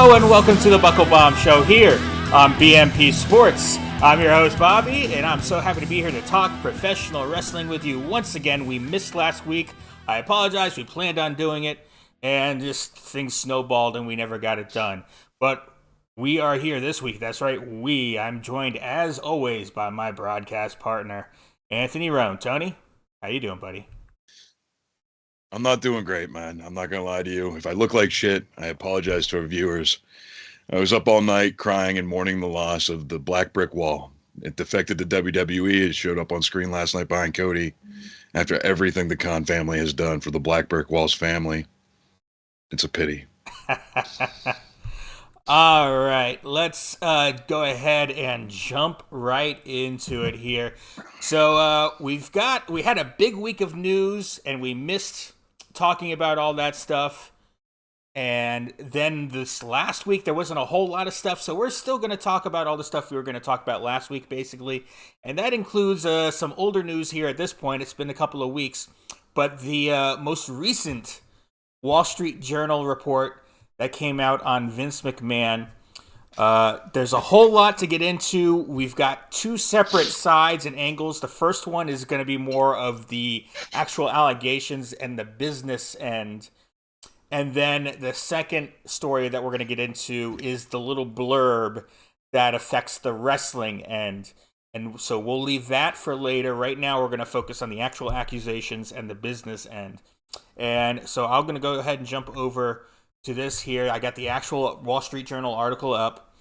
Hello and welcome to the Buckle Bomb Show here on BMP Sports. I'm your host Bobby, and I'm so happy to be here to talk professional wrestling with you. Once again, we missed last week. I apologize. We planned on doing it, and just things snowballed and we never got it done. But we are here this week. That's right, we. I'm joined as always by my broadcast partner, Anthony Roan. Tony, how you doing, buddy? I'm not doing great, man. I'm not going to lie to you. If I look like shit, I apologize to our viewers. I was up all night crying and mourning the loss of the Black Brick Wall. It defected to WWE. It showed up on screen last night behind Cody after everything the Khan family has done for the Black Brick Wall's family. It's a pity. All right, let's go ahead and jump right into it here. So we had a big week of news, and we missed talking about all that stuff. And then this last week, there wasn't a whole lot of stuff, so we're still going to talk about all the stuff we were going to talk about last week, basically. And that includes some older news here at this point. It's been a couple of weeks. But the most recent Wall Street Journal report that came out on Vince McMahon. There's a whole lot to get into. We've got two separate sides and angles. The first one is going to be more of the actual allegations and the business end. And then the second story that we're going to get into is the little blurb that affects the wrestling end. And so we'll leave that for later. Right now, we're going to focus on the actual accusations and the business end. And so I'm going to go ahead and jump over to this here. I got the actual Wall Street Journal article up,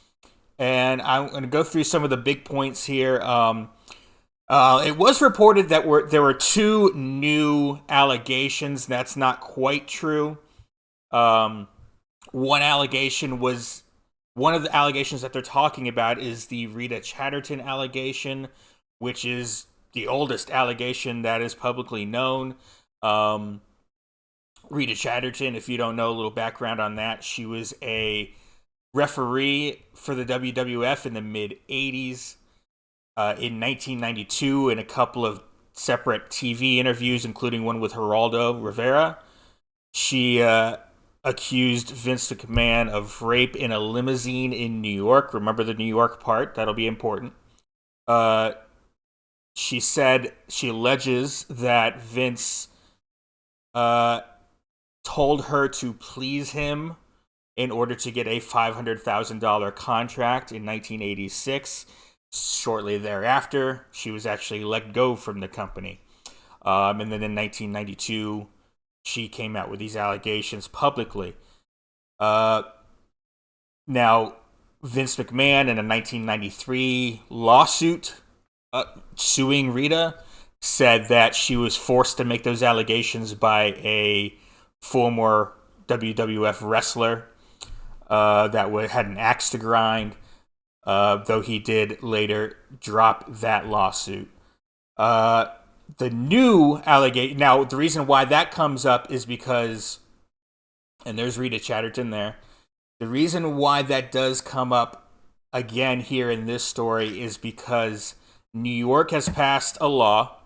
and I'm going to go through some of the big points here. It was reported that there were two new allegations. That's not quite true. One of the allegations that they're talking about is the Rita Chatterton allegation, which is the oldest allegation that is publicly known. Rita Chatterton, if you don't know, a little background on that, she was a referee for the WWF in the mid-'80s. In 1992, in a couple of separate TV interviews, including one with Geraldo Rivera, she accused Vince McMahon of rape in a limousine in New York. Remember the New York part? That'll be important. She alleges that Vince told her to please him in order to get a $500,000 contract in 1986. Shortly thereafter, she was actually let go from the company. And then in 1992, she came out with these allegations publicly. Now, Vince McMahon, in a 1993 lawsuit suing Rita, said that she was forced to make those allegations by a former WWF wrestler that had an axe to grind, though he did later drop that lawsuit. The new allegation... Now, the reason why that comes up is because... And there's Rita Chatterton there. The reason why that does come up again here in this story is because New York has passed a law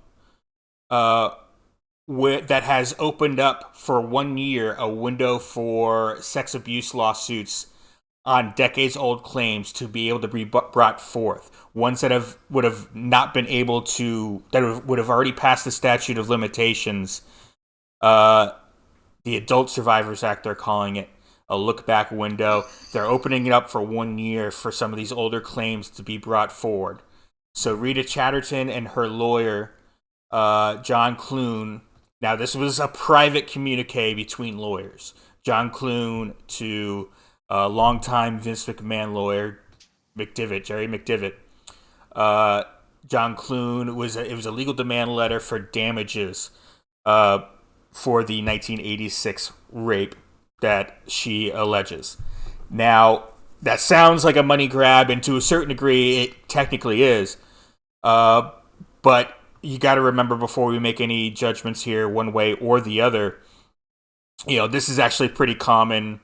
that has opened up for 1 year a window for sex abuse lawsuits on decades-old claims to be able to be brought forth. Ones that would have not been able to, that would have already passed the statute of limitations. The Adult Survivors Act, they're calling it, a look-back window. They're opening it up for 1 year for some of these older claims to be brought forward. So Rita Chatterton and her lawyer, John Clune. Now, this was a private communique between lawyers. John Clune to longtime Vince McMahon lawyer, Jerry McDivitt. John Clune, it was a legal demand letter for damages for the 1986 rape that she alleges. Now, that sounds like a money grab, and to a certain degree, it technically is. But you got to remember, before we make any judgments here one way or the other, this is actually pretty common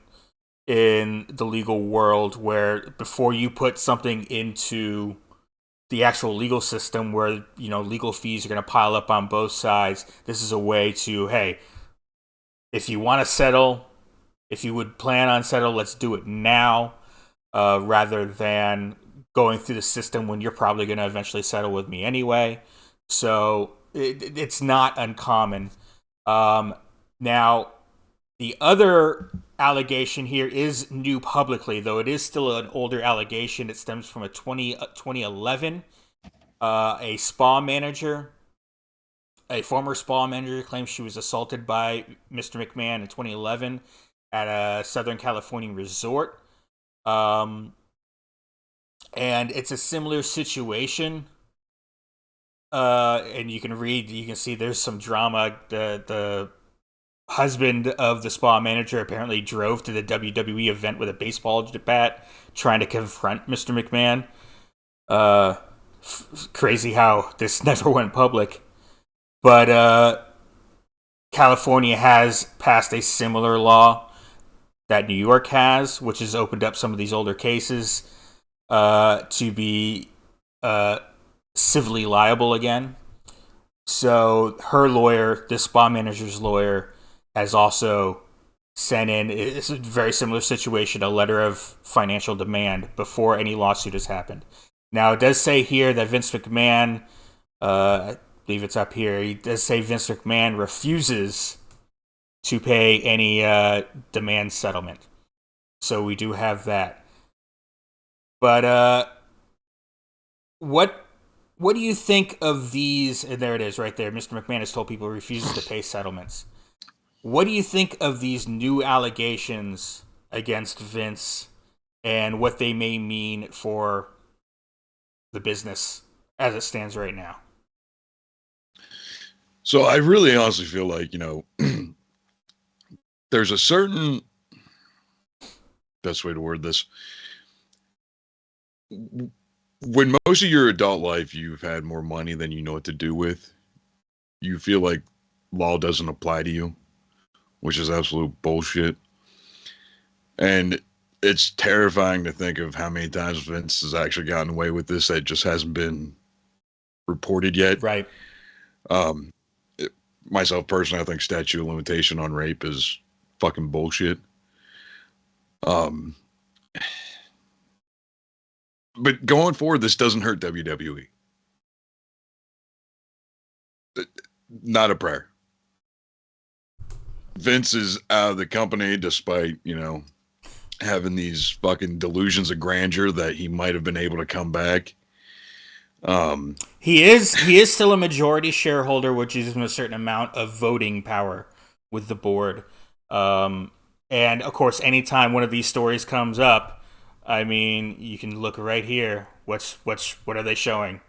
in the legal world, where before you put something into the actual legal system where, legal fees are going to pile up on both sides, this is a way to, hey, if you want to settle, if you would plan on settle, let's do it now, rather than going through the system when you're probably going to eventually settle with me anyway. So it's not uncommon. Now, the other allegation here is new publicly, though it is still an older allegation. It stems from a 2011. A former spa manager, claims she was assaulted by Mr. McMahon in 2011 at a Southern California resort. And it's a similar situation. And you can see there's some drama. The husband of the spa manager apparently drove to the WWE event with a baseball bat, trying to confront Mr. McMahon. Crazy how this never went public. But California has passed a similar law that New York has, which has opened up some of these older cases to be civilly liable again. So her lawyer, this spa manager's lawyer, has also sent in, it's a very similar situation, a letter of financial demand before any lawsuit has happened. Now, it does say here that Vince McMahon, I believe it's up here, he does say Vince McMahon refuses to pay any demand settlement. So we do have that. But what do you think of these? And there it is right there. Mr. McMahon has told people he refuses to pay settlements. What do you think of these new allegations against Vince and what they may mean for the business as it stands right now? So I really honestly feel like, there's a certain, best way to word this, when most of your adult life you've had more money than you know what to do with, you feel like law doesn't apply to you, which is absolute bullshit. And it's terrifying to think of how many times Vince has actually gotten away with this that just hasn't been reported yet. Right. Myself personally, I think statute of limitation on rape is fucking bullshit. But going forward, this doesn't hurt WWE. Not a prayer. Vince is out of the company despite, having these fucking delusions of grandeur that he might have been able to come back. He is still a majority shareholder, which gives him a certain amount of voting power with the board. And of course, anytime one of these stories comes up, I mean, you can look right here. What are they showing?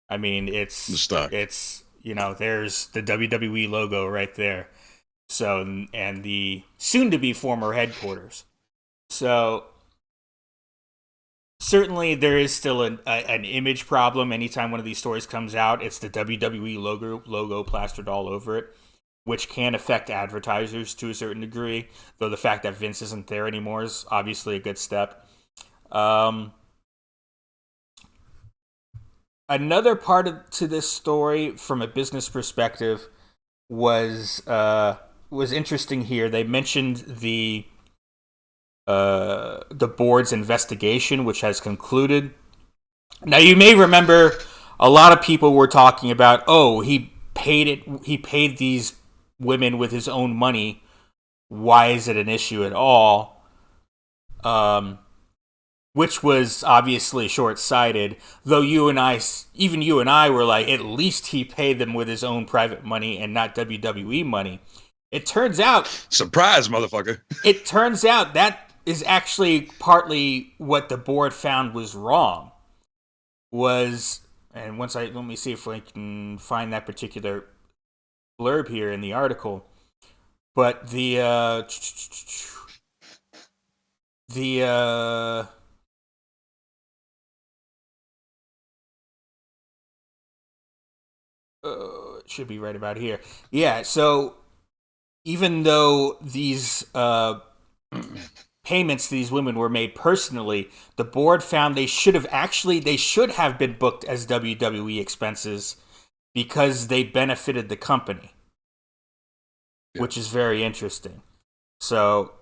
I mean, it's the stock. It's there's the WWE logo right there. So, and the soon-to-be former headquarters. So, certainly there is still an image problem. Anytime one of these stories comes out, it's the WWE logo plastered all over it, which can affect advertisers to a certain degree, though the fact that Vince isn't there anymore is obviously a good step. Another part to this story from a business perspective was interesting here. They mentioned the board's investigation, which has concluded. Now, you may remember a lot of people were talking about, he paid these women with his own money. Why is it an issue at all? Which was obviously short-sighted, though even you and I were like, at least he paid them with his own private money and not WWE money. It turns out... Surprise, motherfucker. It turns out that is actually partly what the board found was wrong. And let me see if I can find that particular blurb here in the article. But it should be right about here. Yeah, so even though these payments to these women were made personally, the board found they should have been booked as WWE expenses because they benefited the company, which is very interesting. So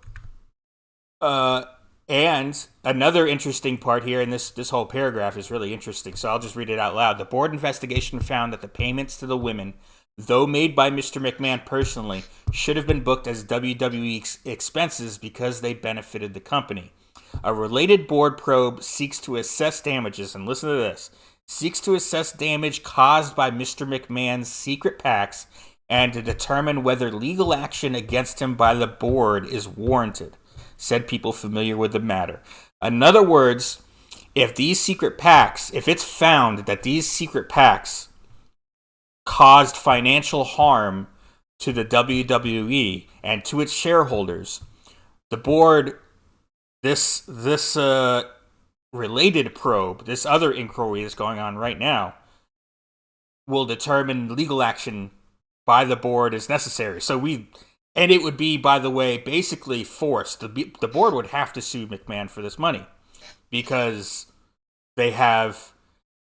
Uh, and another interesting part here, and this whole paragraph is really interesting, so I'll just read it out loud. The board investigation found that the payments to the women, though made by Mr. McMahon personally, should have been booked as WWE expenses because they benefited the company. A related board probe seeks to assess damages, and listen to this, seeks to assess damage caused by Mr. McMahon's secret PACs and to determine whether legal action against him by the board is warranted, said people familiar with the matter. In other words, if these secret PACs, if it's found that these secret PACs caused financial harm to the WWE and to its shareholders, the board, this related probe, this other inquiry that's going on right now, will determine legal action by the board is necessary. And it would be, by the way, basically forced. The board would have to sue McMahon for this money because they have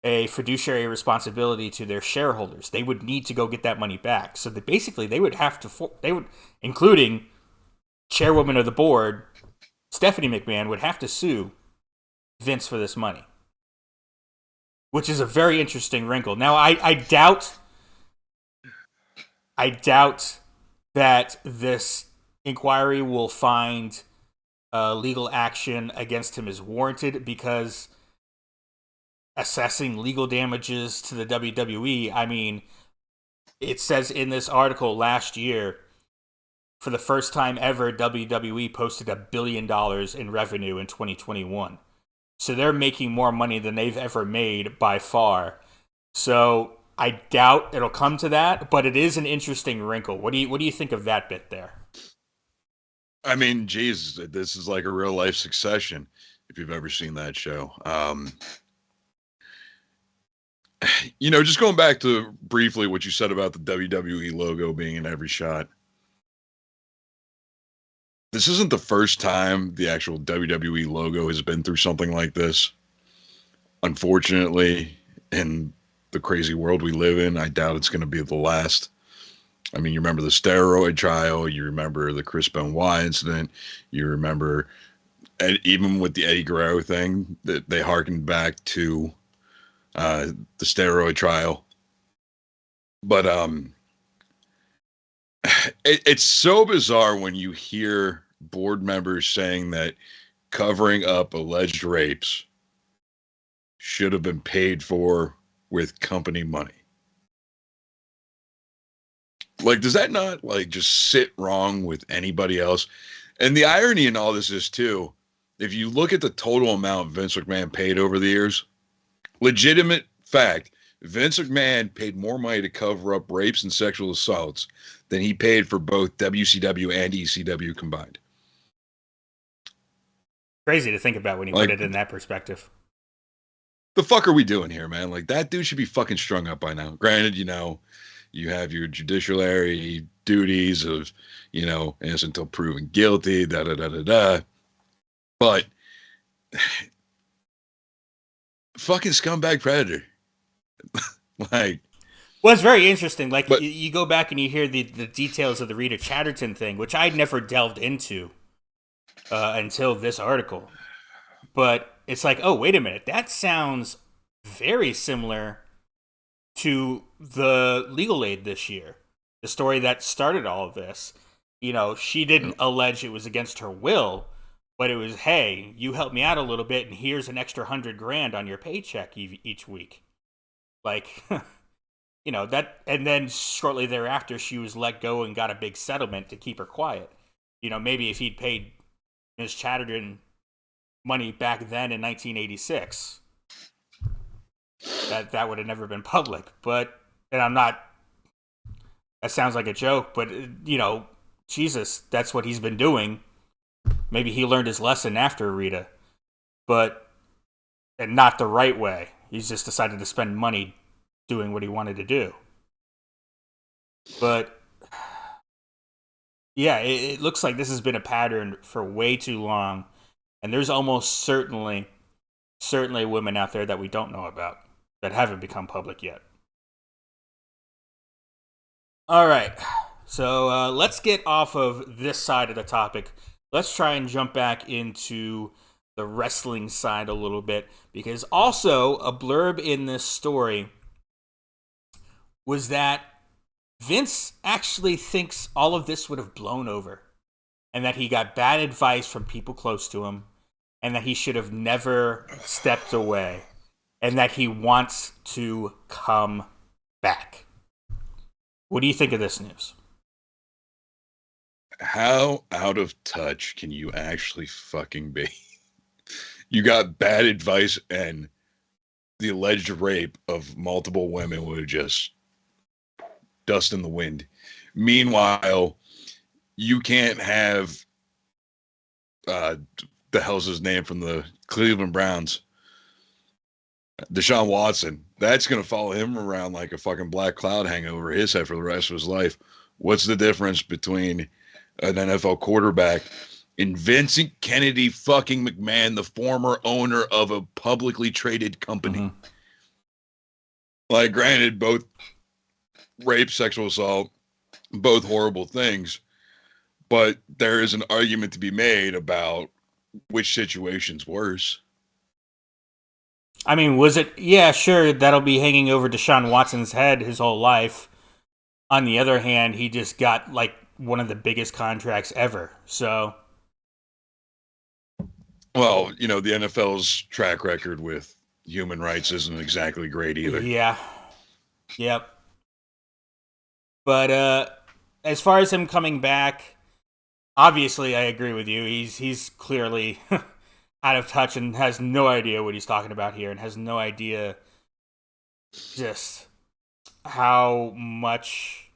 a fiduciary responsibility to their shareholders. They would need to go get that money back. So they would have to, including chairwoman of the board, Stephanie McMahon, would have to sue Vince for this money, which is a very interesting wrinkle. Now, I doubt that this inquiry will find legal action against him is warranted, because assessing legal damages to the WWE, I mean, it says in this article last year, for the first time ever, WWE posted $1 billion in revenue in 2021. So they're making more money than they've ever made by far. So I doubt it'll come to that, but it is an interesting wrinkle. What do you think of that bit there? I mean, geez, this is like a real life Succession, if you've ever seen that show. Just going back to briefly what you said about the WWE logo being in every shot. This isn't the first time the actual WWE logo has been through something like this. Unfortunately, in the crazy world we live in, I doubt it's going to be the last. I mean, you remember the steroid trial, you remember the Chris Benoit incident, you remember even with the Eddie Guerrero thing, that they harkened back to the steroid trial. But it's so bizarre when you hear board members saying that covering up alleged rapes should have been paid for with company money. Like, does that not just sit wrong with anybody else? And the irony in all this is too, if you look at the total amount Vince McMahon paid over the years, legitimate fact, Vince McMahon paid more money to cover up rapes and sexual assaults than he paid for both WCW and ECW combined. Crazy to think about when you put it in that perspective. The fuck are we doing here, man? Like, that dude should be fucking strung up by now. Granted, you have your judiciary duties of, innocent until proven guilty, da-da-da-da-da. But fucking scumbag predator. Well, it's very interesting. You go back and you hear the details of the Rita Chatterton thing, which I'd never delved into until this article. But it's like, oh, wait a minute. That sounds very similar to the legal aid this year. The story that started all of this. She didn't allege it was against her will, but it was, hey, you helped me out a little bit, and here's an extra $100,000 on your paycheck each week. That, and then shortly thereafter, she was let go and got a big settlement to keep her quiet. Maybe if he'd paid Ms. Chatterton money back then in 1986, that would have never been public. But, and I'm not, that sounds like a joke, but, Jesus, that's what he's been doing. Maybe he learned his lesson after Rita, and not the right way. He's just decided to spend money doing what he wanted to do. But yeah, it looks like this has been a pattern for way too long, and there's almost certainly women out there that we don't know about that haven't become public yet. All right, so let's get off of this side of the topic. let's try and jump back into the wrestling side a little bit, because also a blurb in this story was that Vince actually thinks all of this would have blown over, and that he got bad advice from people close to him, and that he should have never stepped away, and that he wants to come back. What do you think of this news? How out of touch can you actually fucking be? You got bad advice and the alleged rape of multiple women would just dust in the wind. Meanwhile, you can't have the hell's his name from the Cleveland Browns, Deshaun Watson. That's gonna follow him around like a fucking black cloud hanging over his head for the rest of his life. What's the difference between an NFL quarterback and Vincent Kennedy fucking McMahon, the former owner of a publicly traded company? Mm-hmm. Like, granted, both rape, sexual assault, both horrible things, but there is an argument to be made about which situation's worse. I mean, was it? Yeah, sure, that'll be hanging over Deshaun Watson's head his whole life. On the other hand, he just got, like, one of the biggest contracts ever, so... Well, you know, the NFL's track record with human rights isn't exactly great either. Yeah. Yep. But as far as him coming back, obviously I agree with you. He's clearly out of touch and has no idea what he's talking about here, and has no idea just how much...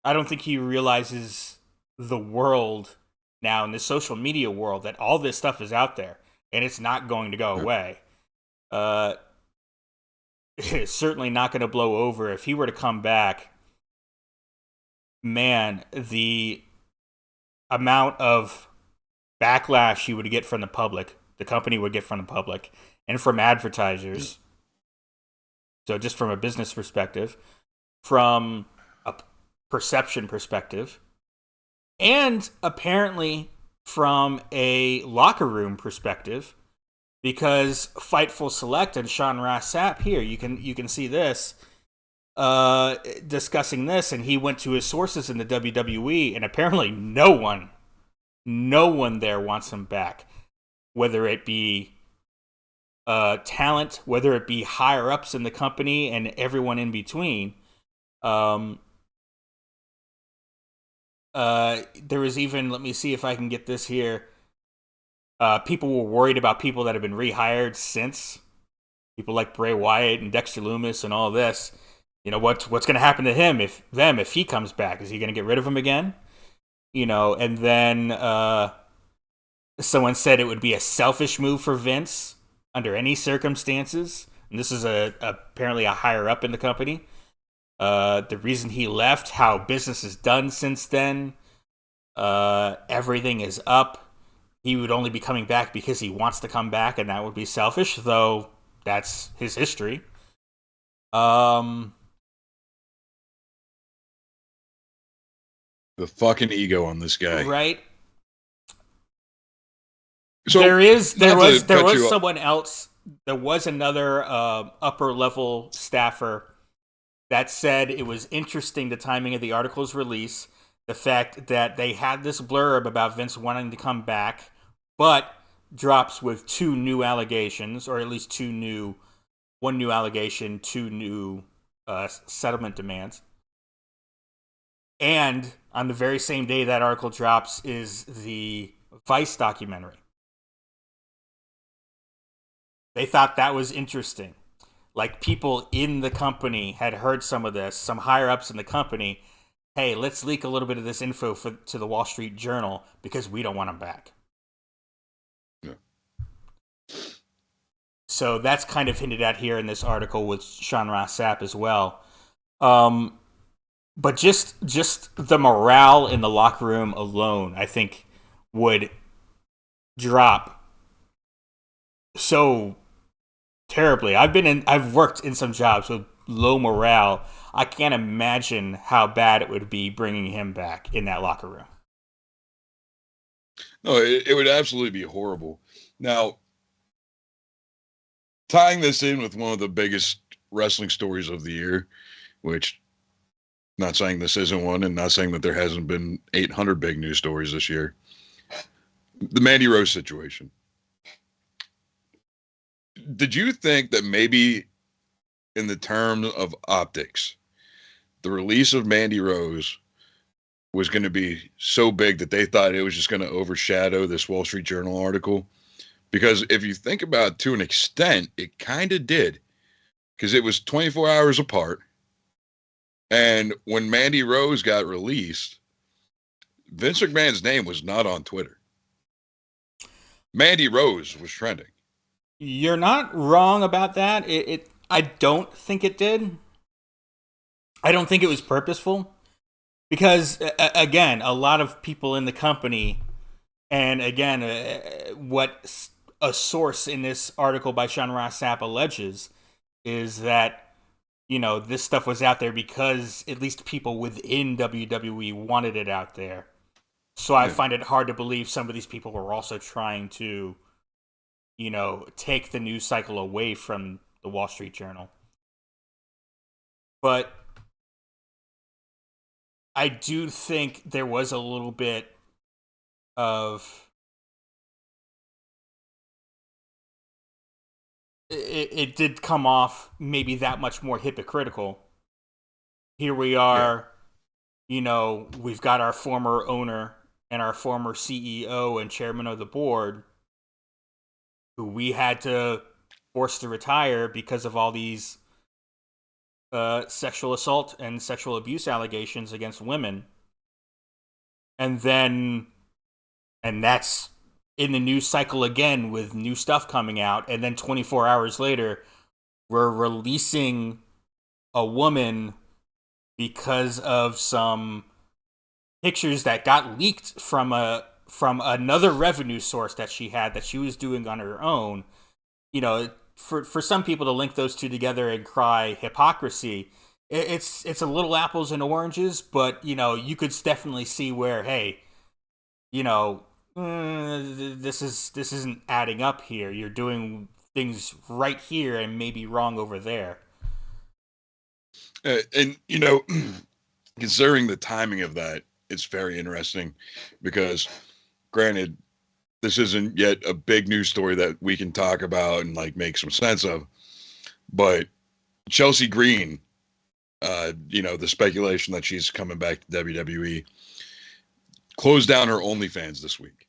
I don't think he realizes the world now, in the social media world, that all this stuff is out there and it's not going to go away. It's certainly not going to blow over. If he were to come back, man, the amount of backlash he would get from the public, the company would get from the public, and from advertisers. So just from a business perspective, from a perception perspective, and apparently from a locker room perspective, because Fightful Select and Sean Ross Sapp here, you can see this, discussing this, and he went to his sources in the WWE, and apparently no one there wants him back, whether it be talent, whether it be higher ups in the company, and everyone in between. There was even, let me see if I can get this here. People were worried about people that have been rehired since. People like Bray Wyatt and Dexter Lumis and all this. You know, what's going to happen to him if he comes back? Is he going to get rid of him again? You know, and then someone said it would be a selfish move for Vince under any circumstances. And this is apparently a higher up in the company. The reason he left, how business is done since then, everything is up. He would only be coming back because he wants to come back, and that would be selfish, though that's his history. The fucking ego on this guy. Right? So, there was someone else. There was another upper level staffer that said it was interesting, the timing of the article's release, the fact that they had this blurb about Vince wanting to come back, but drops with two new allegations, or at least one new allegation, two new settlement demands. And on the very same day that article drops is the Vice documentary. They thought that was interesting. Like, people in the company had heard some of this, some higher ups in the company. Hey, let's leak a little bit of this info to the Wall Street Journal because we don't want him back. Yeah. So that's kind of hinted at here in this article with Sean Ross Sapp as well. But just the morale in the locker room alone, I think, would drop so terribly. I've worked in some jobs with low morale. I can't imagine how bad it would be bringing him back in that locker room. No, it would absolutely be horrible. Now, tying this in with one of the biggest wrestling stories of the year, which not saying this isn't one, and not saying that there hasn't been 800 big news stories this year, the Mandy Rose situation. Did you think that maybe in the terms of optics, the release of Mandy Rose was going to be so big that they thought it was just going to overshadow this Wall Street Journal article? Because if you think about it, to an extent, it kind of did. Because it was 24 hours apart. And when Mandy Rose got released, Vince McMahon's name was not on Twitter. Mandy Rose was trending. You're not wrong about that. I don't think it did. I don't think it was purposeful. Because, again, a lot of people in the company, and again, what a source in this article by Sean Ross Sapp alleges is that, this stuff was out there because at least people within WWE wanted it out there. So I find it hard to believe some of these people were also trying to, take the news cycle away from the Wall Street Journal. But I do think there was a little bit of it did come off maybe that much more hypocritical. Here we are, we've got our former owner and our former CEO and chairman of the board who we had to force to retire because of all these sexual assault and sexual abuse allegations against women. And that's in the news cycle again with new stuff coming out. And then 24 hours later, we're releasing a woman because of some pictures that got leaked from another revenue source that she had that she was doing on her own. For some people to link those two together and cry hypocrisy, it's a little apples and oranges, but you could definitely see where, hey, this isn't adding up here. You're doing things right here and maybe wrong over there. And considering the timing of that, it's very interesting because, granted, this isn't yet a big news story that we can talk about and make some sense of, but Chelsea Green, the speculation that she's coming back to WWE, closed down her OnlyFans this week.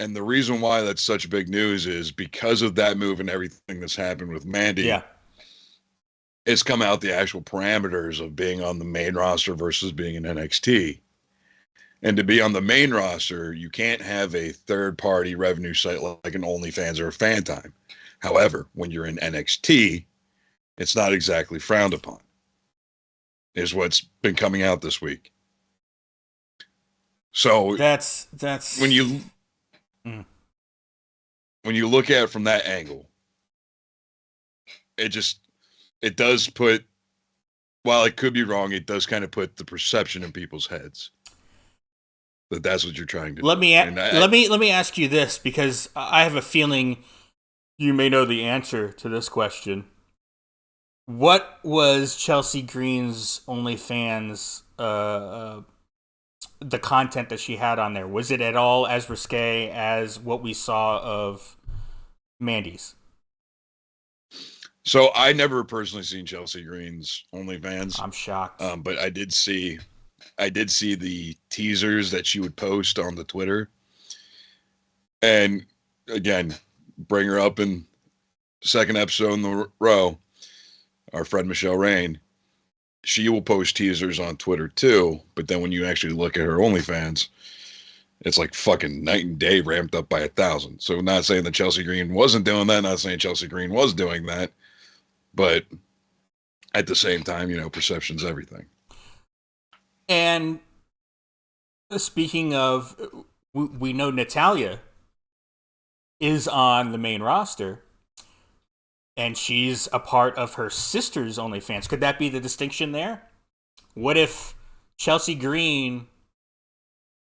And the reason why that's such big news is because of that move and everything that's happened with Mandy. Yeah. It's come out the actual parameters of being on the main roster versus being in NXT. And to be on the main roster, you can't have a third-party revenue site like an OnlyFans or a Fan Time. However, when you're in NXT, it's not exactly frowned upon, is what's been coming out this week. So that's when you look at it from that angle, it does put, while it could be wrong, it does kind of put the perception in people's heads that that's what you're trying to do. Let me ask you this, because I have a feeling you may know the answer to this question. What was Chelsea Green's OnlyFans, the content that she had on there? Was it at all as risque as what we saw of Mandy's? So I never personally seen Chelsea Green's OnlyFans. I'm shocked. But I did see the teasers that she would post on the Twitter. And again, bring her up in second episode in the row, our friend Michelle Rain. She will post teasers on Twitter too, but then when you actually look at her OnlyFans, it's like fucking night and day, ramped up by 1,000. So not saying that Chelsea Green wasn't doing that, not saying Chelsea Green was doing that, but at the same time, perception's everything. And speaking of, we know Natalya is on the main roster, and she's a part of her sister's OnlyFans. Could that be the distinction there? What if Chelsea Green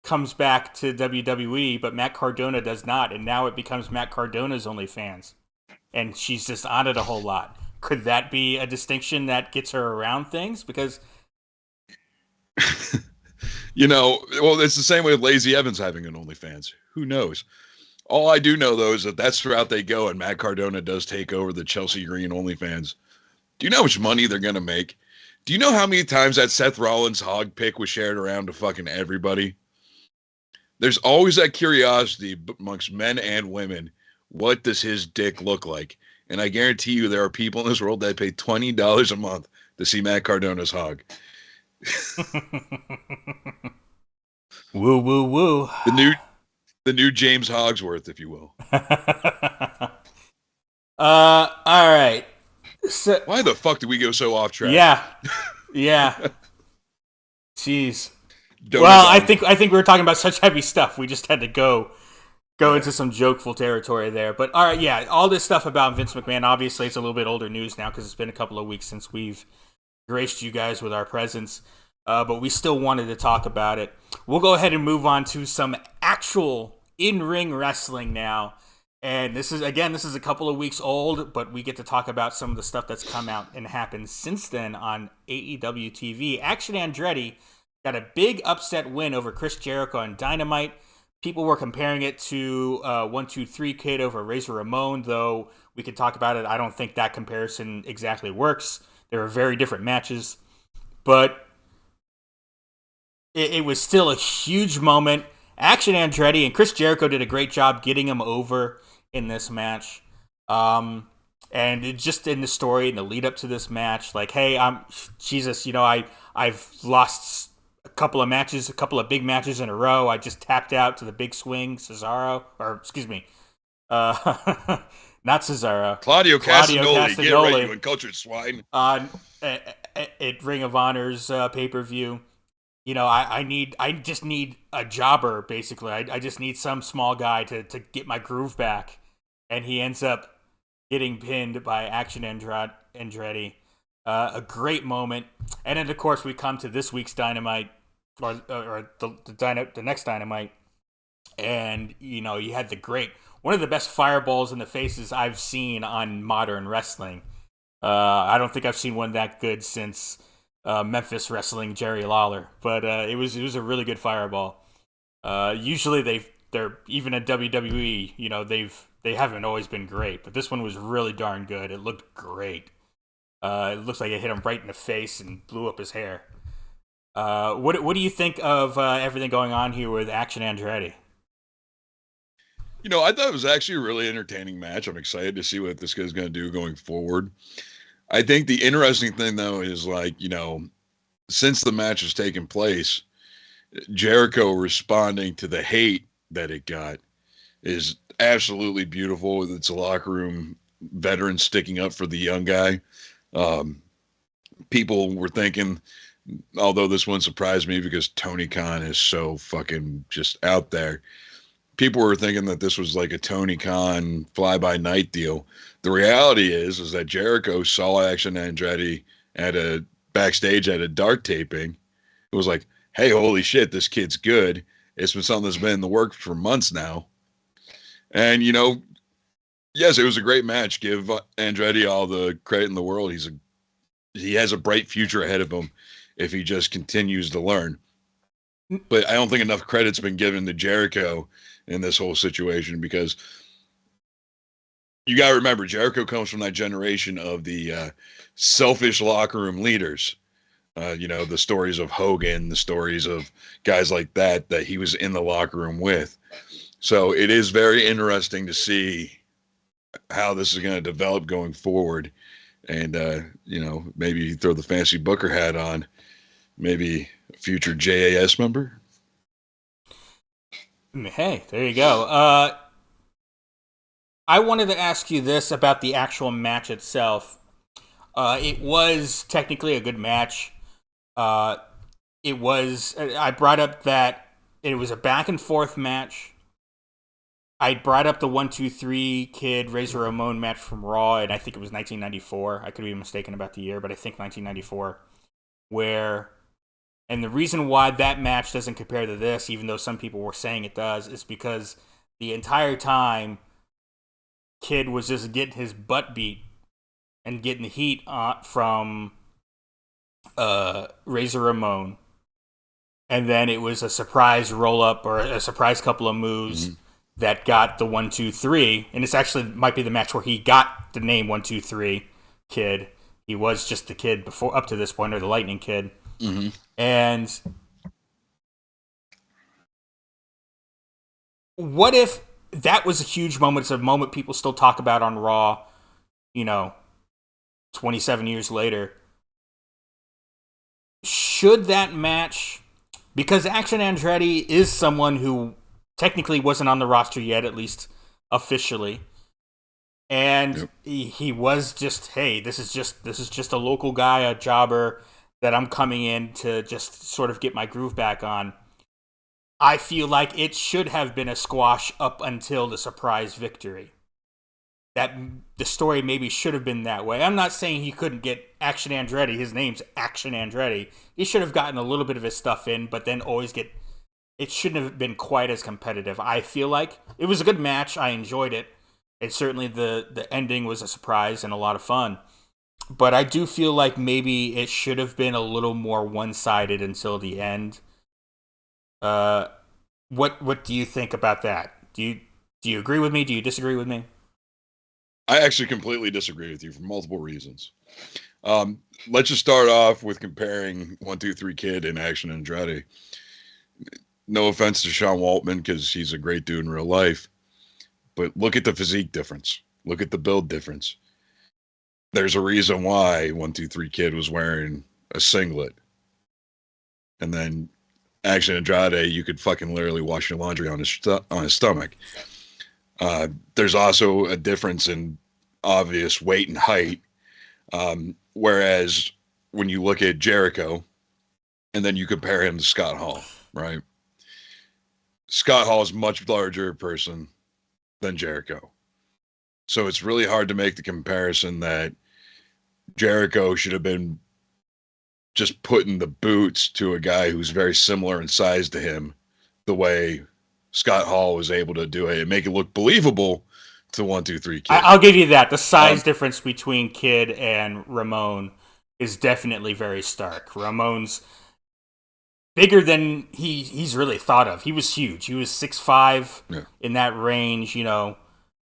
comes back to WWE, but Matt Cardona does not, and now it becomes Matt Cardona's OnlyFans, and she's just on it a whole lot. Could that be a distinction that gets her around things? Because well, it's the same way with Lazy Evans having an OnlyFans. Who knows? All I do know, though, is that that's the route they go, and Matt Cardona does take over the Chelsea Green OnlyFans. Do you know how much money they're going to make? Do you know how many times that Seth Rollins hog pick was shared around to fucking everybody? There's always that curiosity amongst men and women. What does his dick look like? And I guarantee you there are people in this world that pay $20 a month to see Matt Cardona's hog. Woo, woo, woo. The new James Hogsworth, if you will. All right. So, why the fuck did we go so off track? Yeah. Jeez. Well, I think we were talking about such heavy stuff. We just had to go into some jokeful territory there. But all right, yeah, all this stuff about Vince McMahon, obviously it's a little bit older news now because it's been a couple of weeks since we've graced you guys with our presence. But we still wanted to talk about it. We'll go ahead and move on to some actual in-ring wrestling now. And this is a couple of weeks old, but we get to talk about some of the stuff that's come out and happened since then on AEW TV. Action Andretti got a big upset win over Chris Jericho on Dynamite. People were comparing it to 1-2-3 Kid over Razor Ramon, though we could talk about it. I don't think that comparison exactly works. They were very different matches. But it was still a huge moment. Action Andretti and Chris Jericho did a great job getting him over in this match. And it just in the story and the lead up to this match, like, hey, I've lost a couple of big matches in a row. I just tapped out to the big swing, not Cesaro. Claudio Castagnoli. Get right, you uncultured swine. At Ring of Honor's pay-per-view. I just need a jobber, basically. I just need some small guy to get my groove back. And he ends up getting pinned by Action Andretti. A great moment. And then, of course, we come to this week's Dynamite, or the next Dynamite. And, you had one of the best fireballs in the faces I've seen on modern wrestling. I don't think I've seen one that good since Memphis Wrestling Jerry Lawler, but it was a really good fireball. Usually they're even at WWE, they haven't always been great, but this one was really darn good. It looked great. It looks like it hit him right in the face and blew up his hair. What do you think of everything going on here with Action Andretti? I thought it was actually a really entertaining match. I'm excited to see what this guy's going to do going forward. I think the interesting thing, though, is since the match has taken place, Jericho responding to the hate that it got is absolutely beautiful. It's a locker room veteran sticking up for the young guy. People were thinking, although this one surprised me because Tony Khan is so fucking just out there, people were thinking that this was like a Tony Khan fly-by-night deal. The reality is that Jericho saw Action Andretti backstage at a Dark taping. It was like, hey, holy shit, this kid's good. It's been something that's been in the works for months now. And, yes, it was a great match. Give Andretti all the credit in the world. He has a bright future ahead of him if he just continues to learn. But I don't think enough credit's been given to Jericho in this whole situation, because you got to remember, Jericho comes from that generation of the selfish locker room leaders. The stories of Hogan, the stories of guys like that he was in the locker room with. So it is very interesting to see how this is going to develop going forward. And, maybe throw the fancy Booker hat on, maybe a future JAS member. Hey, there you go. I wanted to ask you this about the actual match itself. It was technically a good match. I brought up that it was a back and forth match. I brought up the 1-2-3 Kid Razor Ramon match from Raw, and I think it was 1994. I could be mistaken about the year, but I think 1994, where And the reason why that match doesn't compare to this, even though some people were saying it does, is because the entire time Kid was just getting his butt beat and getting the heat from Razor Ramon. And then it was a surprise roll-up or a surprise couple of moves that got the 1-2-3. And this actually might be the match where he got the name 1-2-3 Kid. He was just the Kid before, up to this point, or the Lightning Kid. Mm-hmm. And what if that was a huge moment? It's a moment people still talk about on Raw, 27 years later. Should that match, because Action Andretti is someone who technically wasn't on the roster yet, at least officially. And he was just, hey, this is just a local guy, a jobber that I'm coming in to just sort of get my groove back on. I feel like it should have been a squash up until the surprise victory. That the story maybe should have been that way. I'm not saying he couldn't get Action Andretti. His name's Action Andretti. He should have gotten a little bit of his stuff in, but then always get... It shouldn't have been quite as competitive. I feel like it was a good match. I enjoyed it. And certainly the ending was a surprise and a lot of fun. But I do feel like maybe it should have been a little more one-sided until the end. What do you think about that? Do you agree with me? Do you disagree with me? I actually completely disagree with you for multiple reasons. Let's just start off with comparing 1-2-3 Kid and Action Andretti. No offense to Sean Waltman, because he's a great dude in real life. But look at the physique difference. Look at the build difference. There's a reason why 1-2-3 Kid was wearing a singlet. And then Action Andrade, you could fucking literally wash your laundry on his stomach. There's also a difference in obvious weight and height. Whereas when you look at Jericho, and then you compare him to Scott Hall, right? Scott Hall is a much larger person than Jericho. So it's really hard to make the comparison that Jericho should have been just putting the boots to a guy who's very similar in size to him, the way Scott Hall was able to do it and make it look believable to 1-2-3 Kid. I'll give you that. The size difference between Kid and Ramon is definitely very stark. Ramon's bigger than he's really thought of. He was huge. He was 6'5", in that range,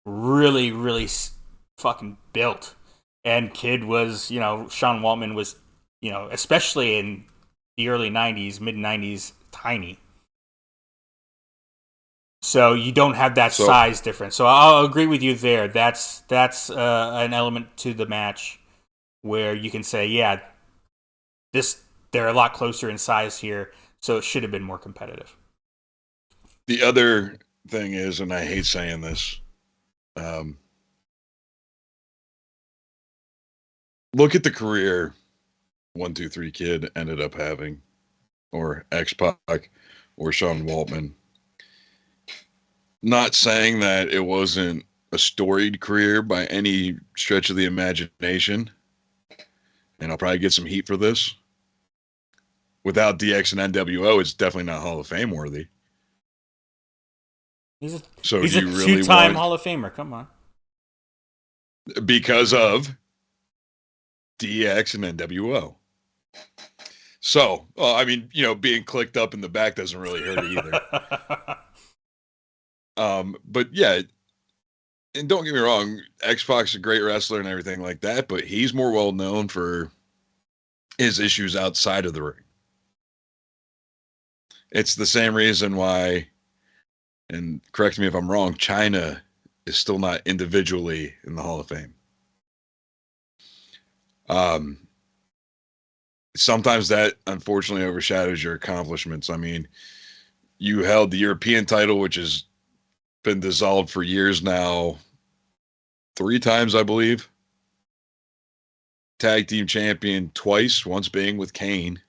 really, really fucking built. And Kid was, Sean Waltman was, especially in the early 90s, mid-90s, tiny. So you don't have that size difference. So I'll agree with you there. That's an element to the match where you can say, yeah, they're a lot closer in size here, so it should have been more competitive. The other thing is, and I hate saying this, look at the career 1-2-3 Kid ended up having, or X-Pac, or Sean Waltman. Not saying that it wasn't a storied career by any stretch of the imagination, and I'll probably get some heat for this. Without DX and NWO, it's definitely not Hall of Fame worthy. He's a two-time really Hall of Famer. Come on. Because of DX and NWO. So, being clicked up in the back doesn't really hurt either. But yeah, and don't get me wrong, X-Pac's a great wrestler and everything like that, but he's more well known for his issues outside of the ring. It's the same reason why, and correct me if I'm wrong, China is still not individually in the Hall of Fame. Sometimes that unfortunately overshadows your accomplishments. I mean, you held the European title, which has been dissolved for years now, 3 times, I believe. Tag team champion twice, once being with Kane.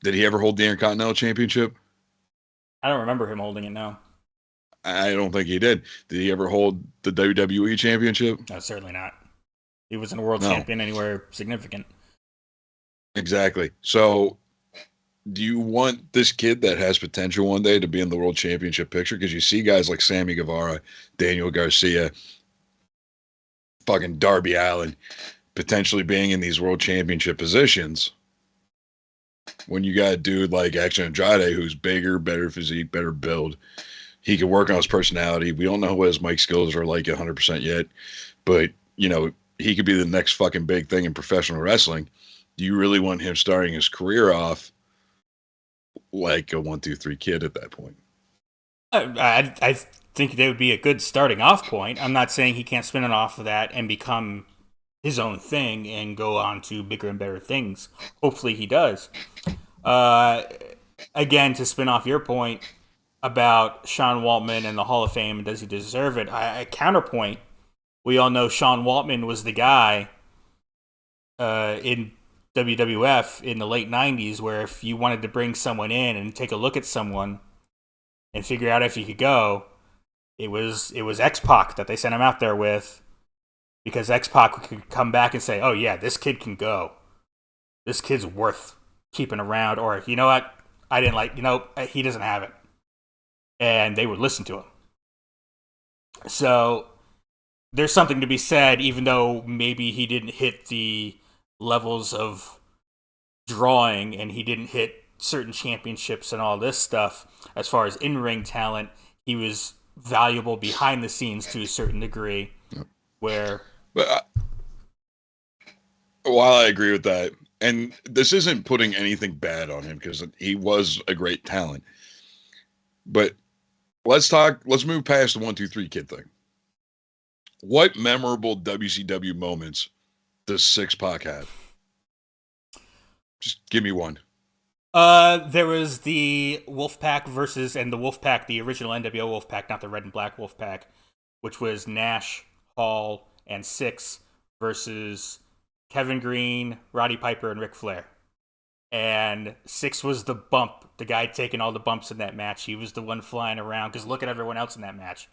Did he ever hold the Intercontinental Championship? I don't remember him holding it now. I don't think he did. Did he ever hold the WWE Championship? No, certainly not. He wasn't a world champion anywhere significant. Exactly. So, do you want this kid that has potential one day to be in the world championship picture? Because you see guys like Sammy Guevara, Daniel Garcia, fucking Darby Allin potentially being in these world championship positions. When you got a dude like Action Andrade who's bigger, better physique, better build, he can work on his personality. We don't know what his mic skills are like 100% yet, but he could be the next fucking big thing in professional wrestling. Do you really want him starting his career off like a 1, 2, 3 kid at that point? I think they would be a good starting off point. I'm not saying he can't spin it off of that and become his own thing and go on to bigger and better things. Hopefully he does. Uh, Again, to spin off your point about Sean Waltman and the Hall of Fame, does he deserve it? I counterpoint. We all know Sean Waltman was the guy in WWF in the late 90s where if you wanted to bring someone in and take a look at someone and figure out if he could go, it was X-Pac that they sent him out there with, because X-Pac could come back and say, oh yeah, this kid can go. This kid's worth keeping around. Or, you know what? I didn't like, he doesn't have it. And they would listen to him. So there's something to be said, even though maybe he didn't hit the levels of drawing and he didn't hit certain championships and all this stuff. As far as in-ring talent, he was valuable behind the scenes to a certain degree. Where, but while I agree with that, and this isn't putting anything bad on him because he was a great talent, but let's move past the 1, 2, 3 kid thing. What memorable WCW moments does Six Pac have? Just give me one. there was the Wolfpack versus, and the Wolfpack, the original NWO Wolfpack, not the red and black Wolfpack, which was Nash, Hall, and Six versus Kevin Green, Roddy Piper, and Ric Flair. And Six was the bump, the guy taking all the bumps in that match. He was the one flying around, because look at everyone else in that match.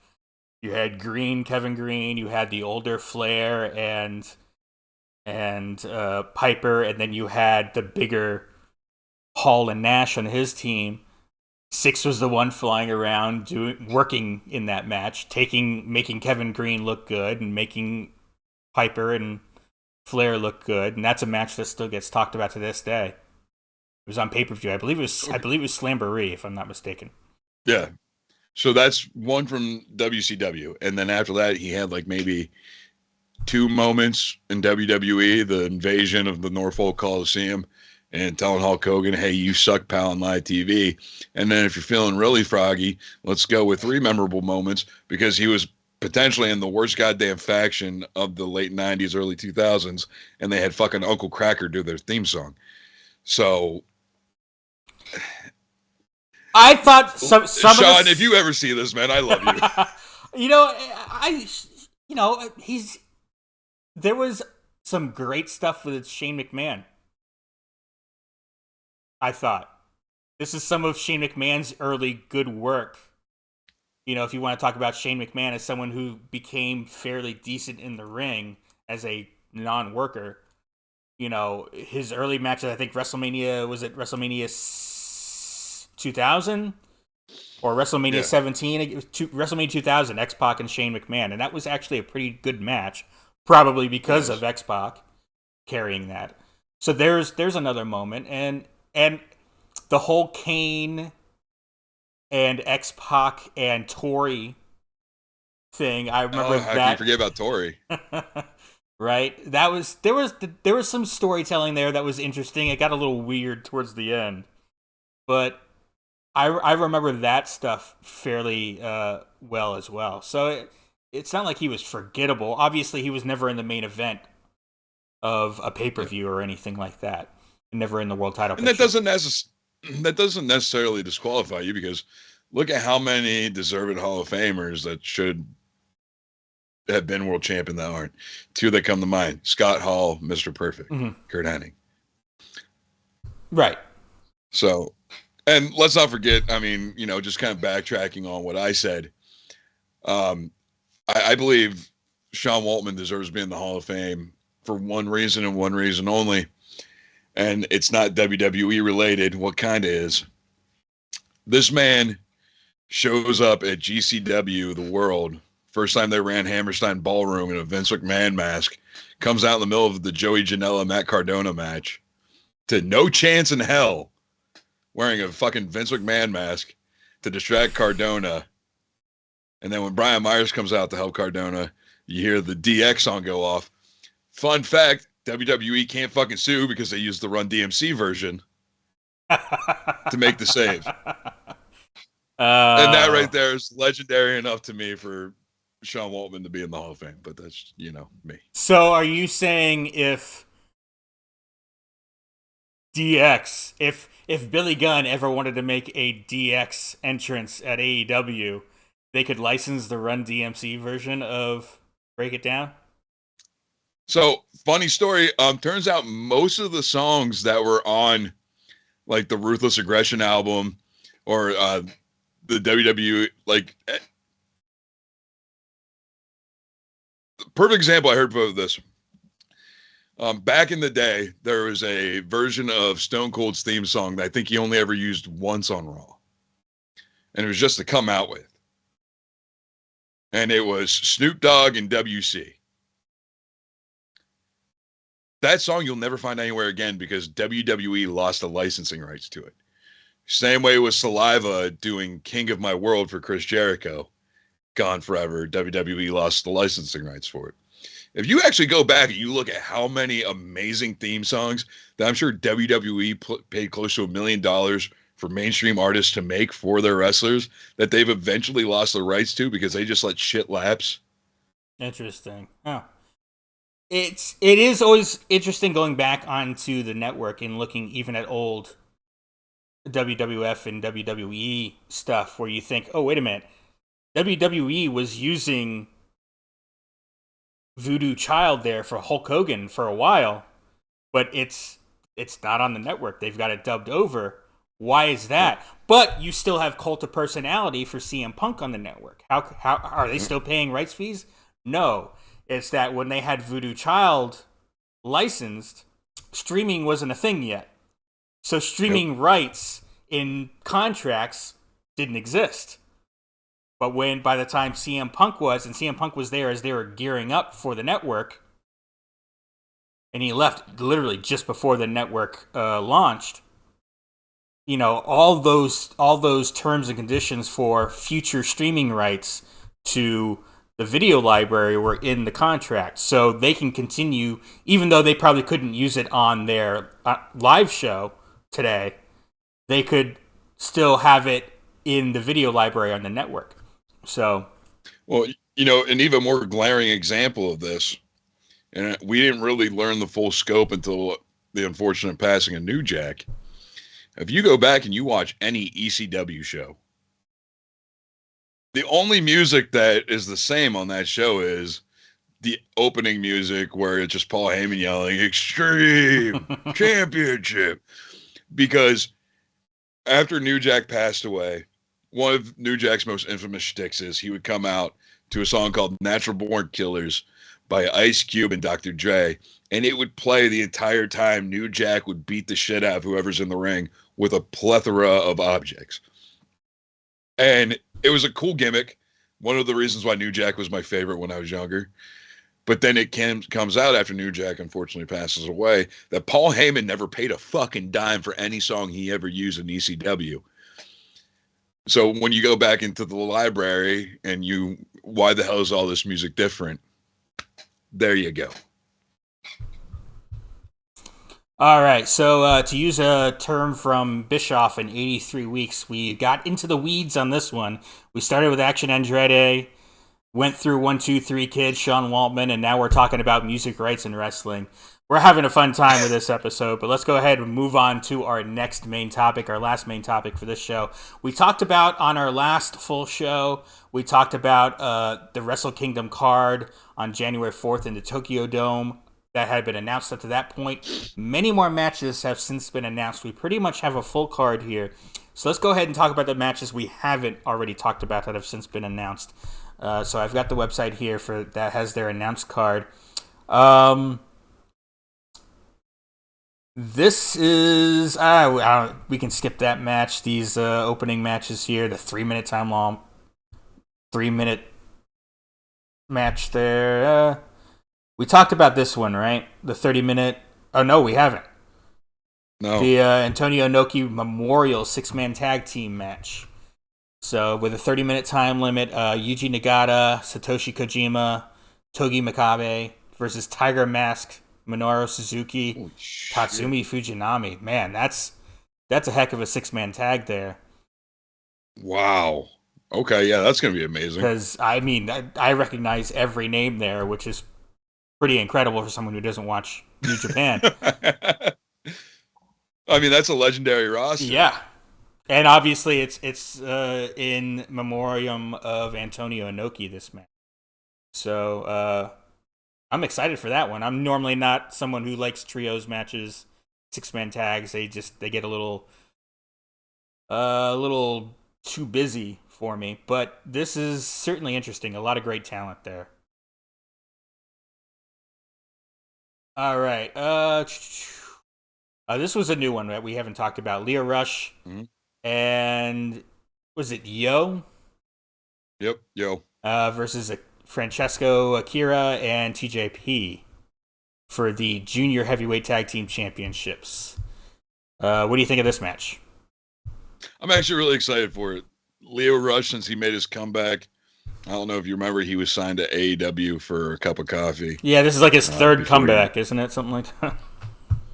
You had Kevin Green, you had the older Flair and Piper, and then you had the bigger Hall and Nash on his team. Six was the one flying around, working in that match, making Kevin Green look good and making Piper and Flair look good, and that's a match that still gets talked about to this day. It was on pay-per-view. I believe it was Slamboree, if I'm not mistaken. Yeah. So that's one from WCW, and then after that, he had like maybe 2 moments in WWE: the invasion of the Norfolk Coliseum, and telling Hulk Hogan, "Hey, you suck, pal," on live TV. And then if you're feeling really froggy, let's go with 3 memorable moments because he was potentially in the worst goddamn faction of the late 90s, early 2000s, and they had fucking Uncle Cracker do their theme song. So I thought some Sean, of the, if you ever see this, man, I love you. there was some great stuff with Shane McMahon. I thought this is some of Shane McMahon's early good work. If you want to talk about Shane McMahon as someone who became fairly decent in the ring as a non-worker, his early matches, I think WrestleMania, was it WrestleMania 2000 or WrestleMania 17? It was WrestleMania 2000, X-Pac and Shane McMahon, and that was actually a pretty good match, probably because of X-Pac carrying that. So there's another moment, and the whole Kane and X-Pac and Tori thing. I remember that. How can you forget about Tori? Right? There was some storytelling there that was interesting. It got a little weird towards the end, but I remember that stuff fairly well as well. So it's not like he was forgettable. Obviously, he was never in the main event of a pay-per-view or anything like that. Never in the world title. And that doesn't necessarily disqualify you, because look at how many deserved Hall of Famers that should have been world champion that aren't. 2 that come to mind: Scott Hall, Mr. Perfect, Kurt Hennig. Right. So, and let's not forget, just kind of backtracking on what I said. I believe Sean Waltman deserves to be in the Hall of Fame for one reason and one reason only. and it's not WWE related. What kind of is? This man shows up at GCW, the World. First time they ran Hammerstein Ballroom in a Vince McMahon mask. Comes out in the middle of the Joey Janela Matt Cardona match to No Chance in Hell, wearing a fucking Vince McMahon mask to distract Cardona. And then when Brian Myers comes out to help Cardona, you hear the DX song go off. Fun fact, WWE can't fucking sue because they used the Run DMC version to make the save. And that right there is legendary enough to me for Sean Waltman to be in the Hall of Fame. But that's, me. So are you saying if DX, if Billy Gunn ever wanted to make a DX entrance at AEW, they could license the Run DMC version of Break It Down? So, funny story. Turns out most of the songs that were on, like, the Ruthless Aggression album or the WWE, like, perfect example I heard of this. Back in the day, there was a version of Stone Cold's theme song that I think he only ever used once on Raw. And it was just to come out with. And it was Snoop Dogg and WC. That song you'll never find anywhere again because WWE lost the licensing rights to it. Same way with Saliva doing King of My World for Chris Jericho. Gone forever. WWE lost the licensing rights for it. If you actually go back and you look at how many amazing theme songs that I'm sure WWE paid close to $1 million for mainstream artists to make for their wrestlers that they've eventually lost the rights to because they just let shit lapse. Interesting. Oh. It is always interesting going back onto the network and looking even at old WWF and WWE stuff where you think, oh, wait a minute. WWE was using Voodoo Child there for Hulk Hogan for a while, but it's not on the network. They've got it dubbed over. Why is that? But you still have Cult of Personality for CM Punk on the network. How are they still paying rights fees? No. It's that when they had Voodoo Child licensed, streaming wasn't a thing yet. So streaming rights in contracts didn't exist. But by the time CM Punk was there as they were gearing up for the network, and he left literally just before the network launched, all those terms and conditions for future streaming rights to the video library were in the contract. So they can continue, even though they probably couldn't use it on their live show today, they could still have it in the video library on the network. So, well, an even more glaring example of this, and we didn't really learn the full scope until the unfortunate passing of New Jack. If you go back and you watch any ECW show, the only music that is the same on that show is the opening music where it's just Paul Heyman yelling, "Extreme Championship." Because after New Jack passed away, one of New Jack's most infamous shticks is he would come out to a song called Natural Born Killers by Ice Cube and Dr. Dre, and it would play the entire time. New Jack would beat the shit out of whoever's in the ring with a plethora of objects. And it was a cool gimmick. One of the reasons why New Jack was my favorite when I was younger. But then it comes out after New Jack unfortunately passes away that Paul Heyman never paid a fucking dime for any song he ever used in ECW. So when you go back into the library and why the hell is all this music different? There you go. All right, so to use a term from Bischoff in 83 Weeks, we got into the weeds on this one. We started with Action Andretti, went through 1, 2, 3 Kids, Sean Waltman, and now we're talking about music rights in wrestling. We're having a fun time with this episode, but let's go ahead and move on to our next main topic, our last main topic for this show. We talked about on our last full show, we talked about the Wrestle Kingdom card on January 4th in the Tokyo Dome. That had been announced up to that point. Many more matches have since been announced. We pretty much have a full card here. So let's go ahead and talk about the matches we haven't already talked about that have since been announced. So I've got the website here that has their announced card. This is we can skip that match. These opening matches here, the 3 minute time long, 3 minute match there. We talked about this one, right? The 30 minute. Oh no, we haven't. No. The Antonio Inoki Memorial 6-man tag team match. So with a 30-minute time limit, Yuji Nagata, Satoshi Kojima, Togi Makabe versus Tiger Mask, Minoru Suzuki, Tatsumi Fujinami. Man, that's a heck of a 6-man tag there. Wow. Okay, yeah, that's gonna be amazing. Because I recognize every name there, which is pretty incredible for someone who doesn't watch New Japan. I mean, that's a legendary roster. Yeah, and obviously it's in memoriam of Antonio Inoki this match. So I'm excited for that one. I'm normally not someone who likes trios matches, 6-man tags. They get a little too busy for me. But this is certainly interesting. A lot of great talent there. All right. This was a new one that we haven't talked about. Leah Rush and was it Yo? Yep, Yo. Versus Francesco Akira and TJP for the Junior Heavyweight Tag Team Championships. What do you think of this match? I'm actually really excited for it. Leo Rush, since he made his comeback, I don't know if you remember, he was signed to AEW for a cup of coffee. Yeah, this is like his third comeback, isn't it? Something like that.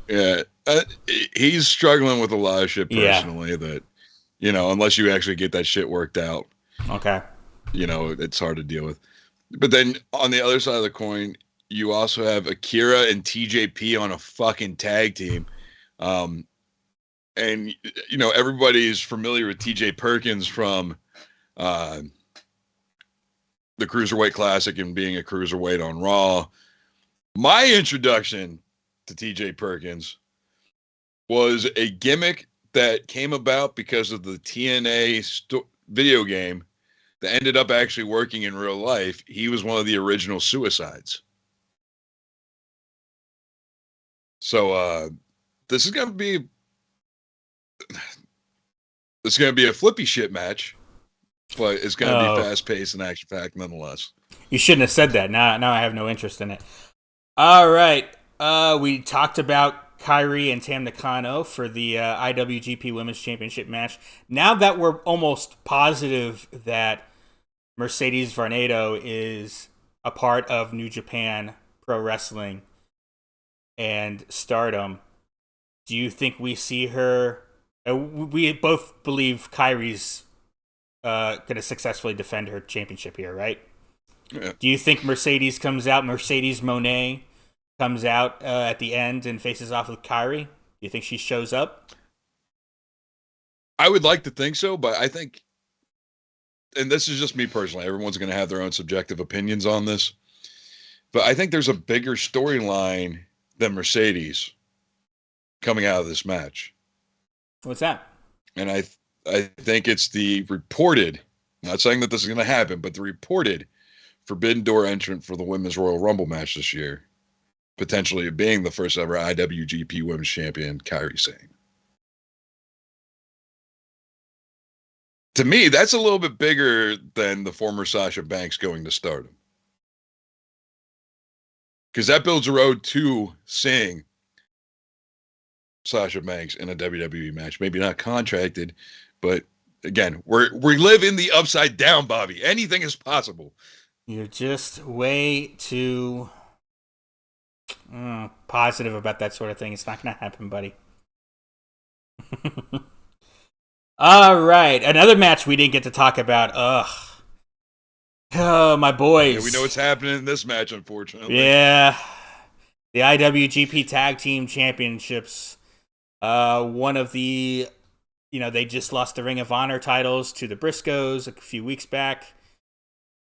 Yeah, he's struggling with a lot of shit personally that, unless you actually get that shit worked out. Okay. It's hard to deal with. But then on the other side of the coin, you also have Akira and TJP on a fucking tag team. And, everybody's familiar with TJ Perkins from the Cruiserweight Classic and being a cruiserweight on Raw. My introduction to TJ Perkins was a gimmick that came about because of the TNA video game that ended up actually working in real life. He was one of the original Suicides. So this is gonna be a flippy shit match, but it's gonna be fast paced and action packed nonetheless. You shouldn't have said that. Now I have no interest in it. All right. We talked about Kairi and Tam Nakano for the IWGP Women's Championship match. Now that we're almost positive that Mercedes Varnado is a part of New Japan Pro Wrestling and Stardom, do you think we see her? We both believe Kairi's going to successfully defend her championship here, right? Yeah. Do you think Mercedes comes out, Mercedes Moné comes out at the end and faces off with Kairi? Do you think she shows up? I would like to think so, but I think, and this is just me personally, everyone's going to have their own subjective opinions on this, but I think there's a bigger storyline than Mercedes coming out of this match. What's that? And I think it's the reported, not saying that this is going to happen, but the reported Forbidden Door entrant for the Women's Royal Rumble match this year, potentially being the first ever IWGP Women's Champion, Kairi Sane. To me, that's a little bit bigger than the former Sasha Banks going to Stardom. Because that builds a road to seeing Sasha Banks in a WWE match. Maybe not contracted, but again, we live in the upside down, Bobby. Anything is possible. You're just way too positive about that sort of thing. It's not going to happen, buddy. All right, another match we didn't get to talk about. Oh, my boys. Yeah, we know what's happening in this match, unfortunately. Yeah, the IWGP Tag Team Championships. One of the, they just lost the Ring of Honor titles to the Briscoes a few weeks back.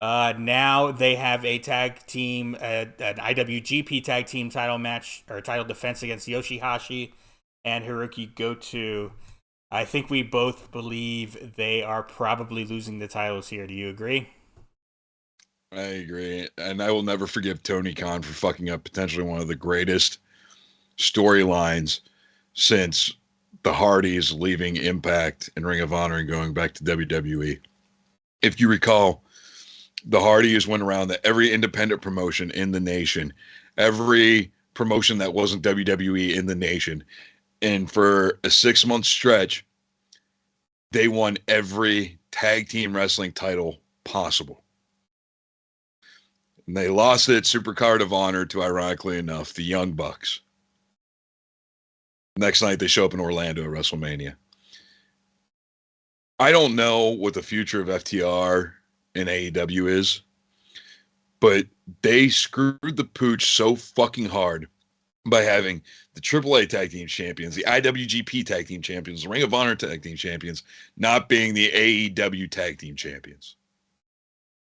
Now they have a tag team, an IWGP Tag Team title match or title defense against Yoshihashi and Hiroki Goto. I think we both believe they are probably losing the titles here. Do you agree? I agree. And I will never forgive Tony Khan for fucking up potentially one of the greatest storylines since the Hardys leaving Impact and Ring of Honor and going back to WWE. If you recall, the Hardys went around to every independent promotion in the nation, every promotion that wasn't WWE in the nation. And for a 6-month stretch, they won every tag team wrestling title possible. And they lost it Supercard of Honor to, ironically enough, the Young Bucks. Next night, they show up in Orlando at WrestleMania. I don't know what the future of FTR and AEW is, but they screwed the pooch so fucking hard by having the AAA Tag Team Champions, the IWGP Tag Team Champions, the Ring of Honor Tag Team Champions, not being the AEW Tag Team Champions.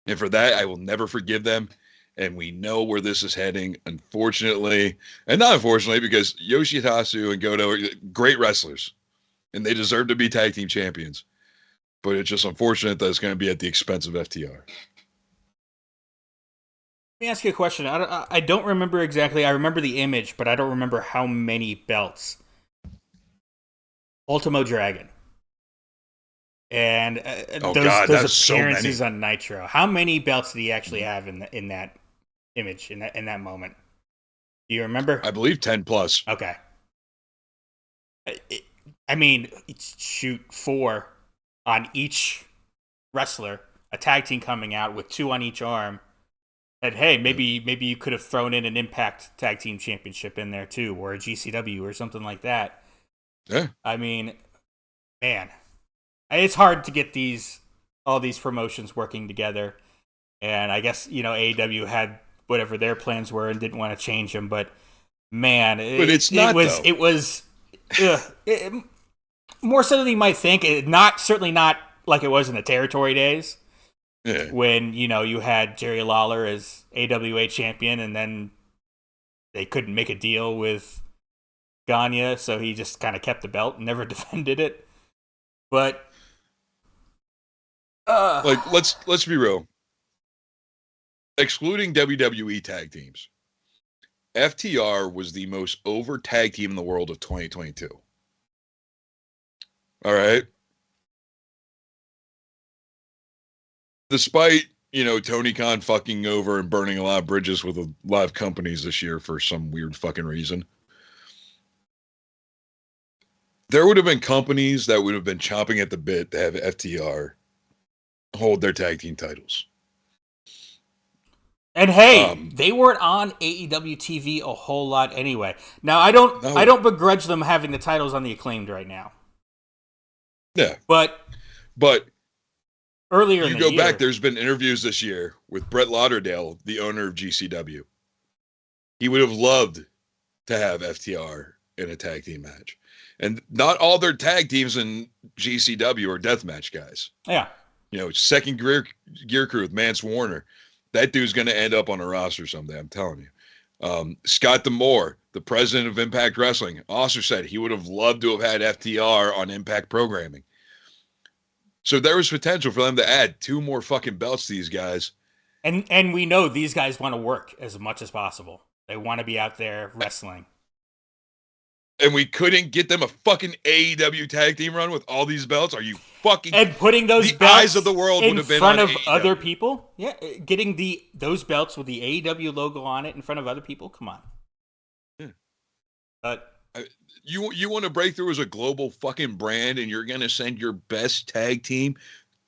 And for that, I will never forgive them. And we know where this is heading, unfortunately. And not unfortunately, because Yoshitatsu and Goto are great wrestlers. And they deserve to be Tag Team Champions. But it's just unfortunate that it's going to be at the expense of FTR. Let me ask you a question. I don't remember exactly. I remember the image, but I don't remember how many belts. Ultimo Dragon. And those appearances on Nitro. How many belts did he actually have in that image, in that moment? Do you remember? I believe 10 plus. Okay. I mean, shoot 4 on each wrestler. A tag team coming out with 2 on each arm. And hey, maybe you could have thrown in an Impact Tag Team Championship in there too, or a GCW or something like that. Yeah. I mean, man, it's hard to get all these promotions working together. And I guess, AEW had whatever their plans were and didn't want to change them. But man, it was more so than you might think. Certainly not like it was in the territory days. Yeah. When, you had Jerry Lawler as AWA champion, and then they couldn't make a deal with Gagne, so he just kind of kept the belt and never defended it. But let's be real. Excluding WWE tag teams, FTR was the most over tag team in the world of 2022. All right. Despite, Tony Khan fucking over and burning a lot of bridges with a lot of companies this year for some weird fucking reason, there would have been companies that would have been chomping at the bit to have FTR hold their tag team titles. And hey, they weren't on AEW TV a whole lot anyway. Now, I don't begrudge them having the titles on the Acclaimed right now. Yeah. But earlier in the year, you go back, there's been interviews this year with Brett Lauderdale, the owner of GCW. He would have loved to have FTR in a tag team match. And not all their tag teams in GCW are deathmatch guys. Yeah. Second gear crew with Mance Warner. That dude's going to end up on a roster someday, I'm telling you. Scott D'Amore, the president of Impact Wrestling, also said he would have loved to have had FTR on Impact programming. So there was potential for them to add 2 more fucking belts to these guys. And we know these guys want to work as much as possible. They want to be out there wrestling. And we couldn't get them a fucking AEW tag team run with all these belts? Are you fucking... And putting those the belts eyes of the world would have been in front of AEW. other people? Yeah, getting those belts with the AEW logo on it in front of other people? Come on. Yeah. But... You want to break through as a global fucking brand, and you're going to send your best tag team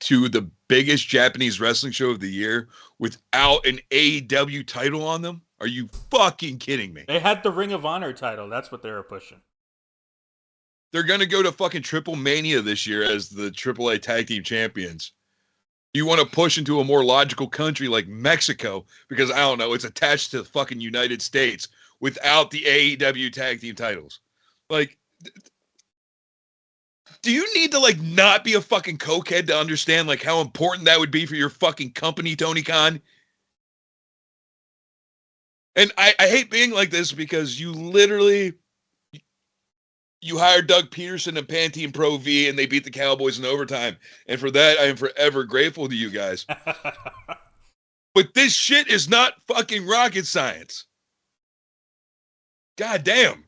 to the biggest Japanese wrestling show of the year without an AEW title on them? Are you fucking kidding me? They had the Ring of Honor title. That's what they were pushing. They're going to go to fucking Triple Mania this year as the AAA Tag Team Champions. You want to push into a more logical country like Mexico because, I don't know, it's attached to the fucking United States without the AEW Tag Team titles. Like, do you need to, not be a fucking cokehead to understand, how important that would be for your fucking company, Tony Khan? And I hate being like this because you hired Doug Peterson and Pantene Pro V and they beat the Cowboys in overtime. And for that, I am forever grateful to you guys. But this shit is not fucking rocket science. God damn.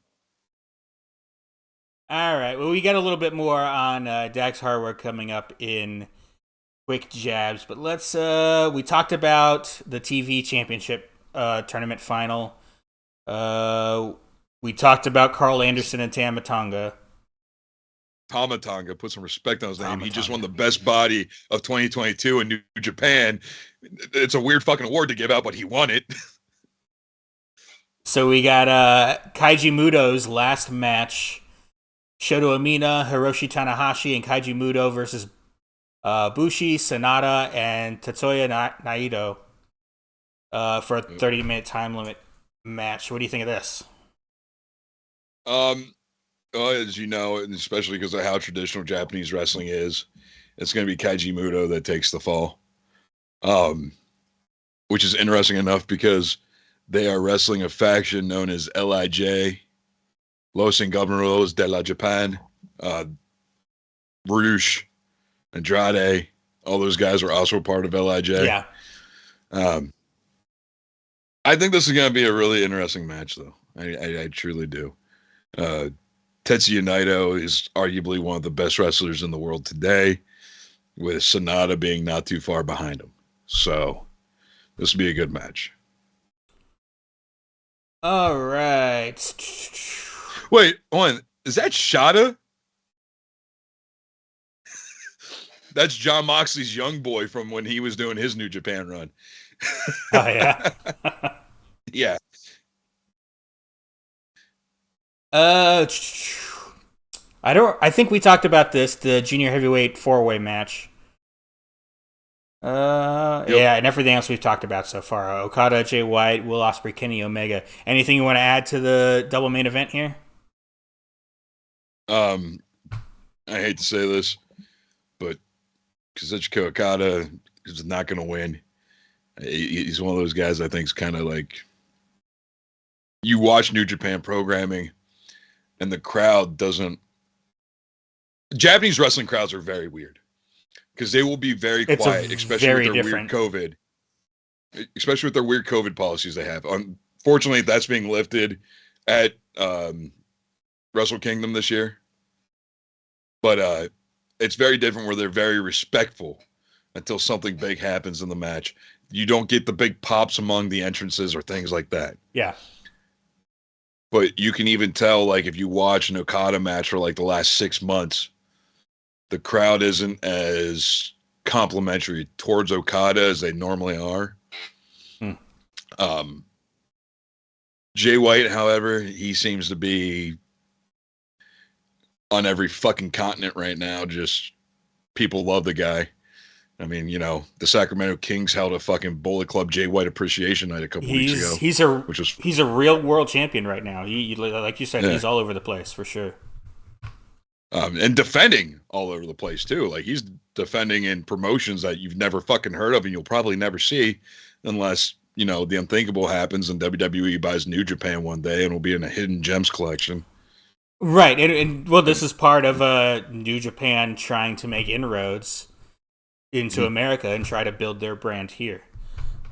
All right. Well, we got a little bit more on Dax Harwood coming up in quick jabs, but let's. We talked about the TV championship tournament final. Uh, we talked about Carl Anderson and Tama Tonga. Tomatonga, put some respect on his name. Tama He just won Tonga. the best body of 2022 in New Japan. It's a weird fucking award to give out, but he won it. So we got Kaiji Muto's last match. Shoto Amina, Hiroshi Tanahashi, and Kaiji Muto versus Bushi, Sanada, and Tatsuya Naito for a 30-minute time limit match. What do you think of this? As you know, and especially because of how traditional Japanese wrestling is, it's going to be Kaiji Muto that takes the fall. Which is interesting enough because they are wrestling a faction known as LIJ, Los Ingobernables de la Japan. Roosh, Andrade, all those guys are also part of LIJ. Yeah. I think this is going to be a really interesting match, though. I truly do. Tetsuya Naito is arguably one of the best wrestlers in the world today, with Sonata being not too far behind him. So this will be a good match. All right. Wait, one. Is that Shada? That's John Moxley's young boy from when he was doing his New Japan run. Oh, yeah. Yeah. I think we talked about this, the junior heavyweight 4-way match. Yep. Yeah, and everything else we've talked about so far. Okada, Jay White, Will Ospreay, Kenny Omega. Anything you want to add to the double main event here? I hate to say this, but Kazuchika Okada is not going to win. He's one of those guys I think is kind of like, you watch New Japan programming and the crowd doesn't. Japanese wrestling crowds are very weird because they will be very quiet, especially with their weird COVID. Especially with their weird COVID policies they have. Unfortunately, that's being lifted at Wrestle Kingdom this year. But it's very different where they're very respectful until something big happens in the match. You don't get the big pops among the entrances or things like that. Yeah. But you can even tell, like, if you watch an Okada match for like the last 6 months, the crowd isn't as complimentary towards Okada as they normally are. Jay White, however, he seems to be on every fucking continent right now. Just people love the guy. I mean, you know, the Sacramento Kings held a fucking Bullet Club Jay White Appreciation Night a couple weeks ago. He's a real world champion right now. He like you said, yeah. He's all over the place for sure. And defending all over the place too. Like, he's defending in promotions that you've never fucking heard of and you'll probably never see unless, you know, the unthinkable happens and WWE buys New Japan one day and will be in a Hidden Gems collection. Right. And well, this is part of New Japan trying to make inroads into America and try to build their brand here.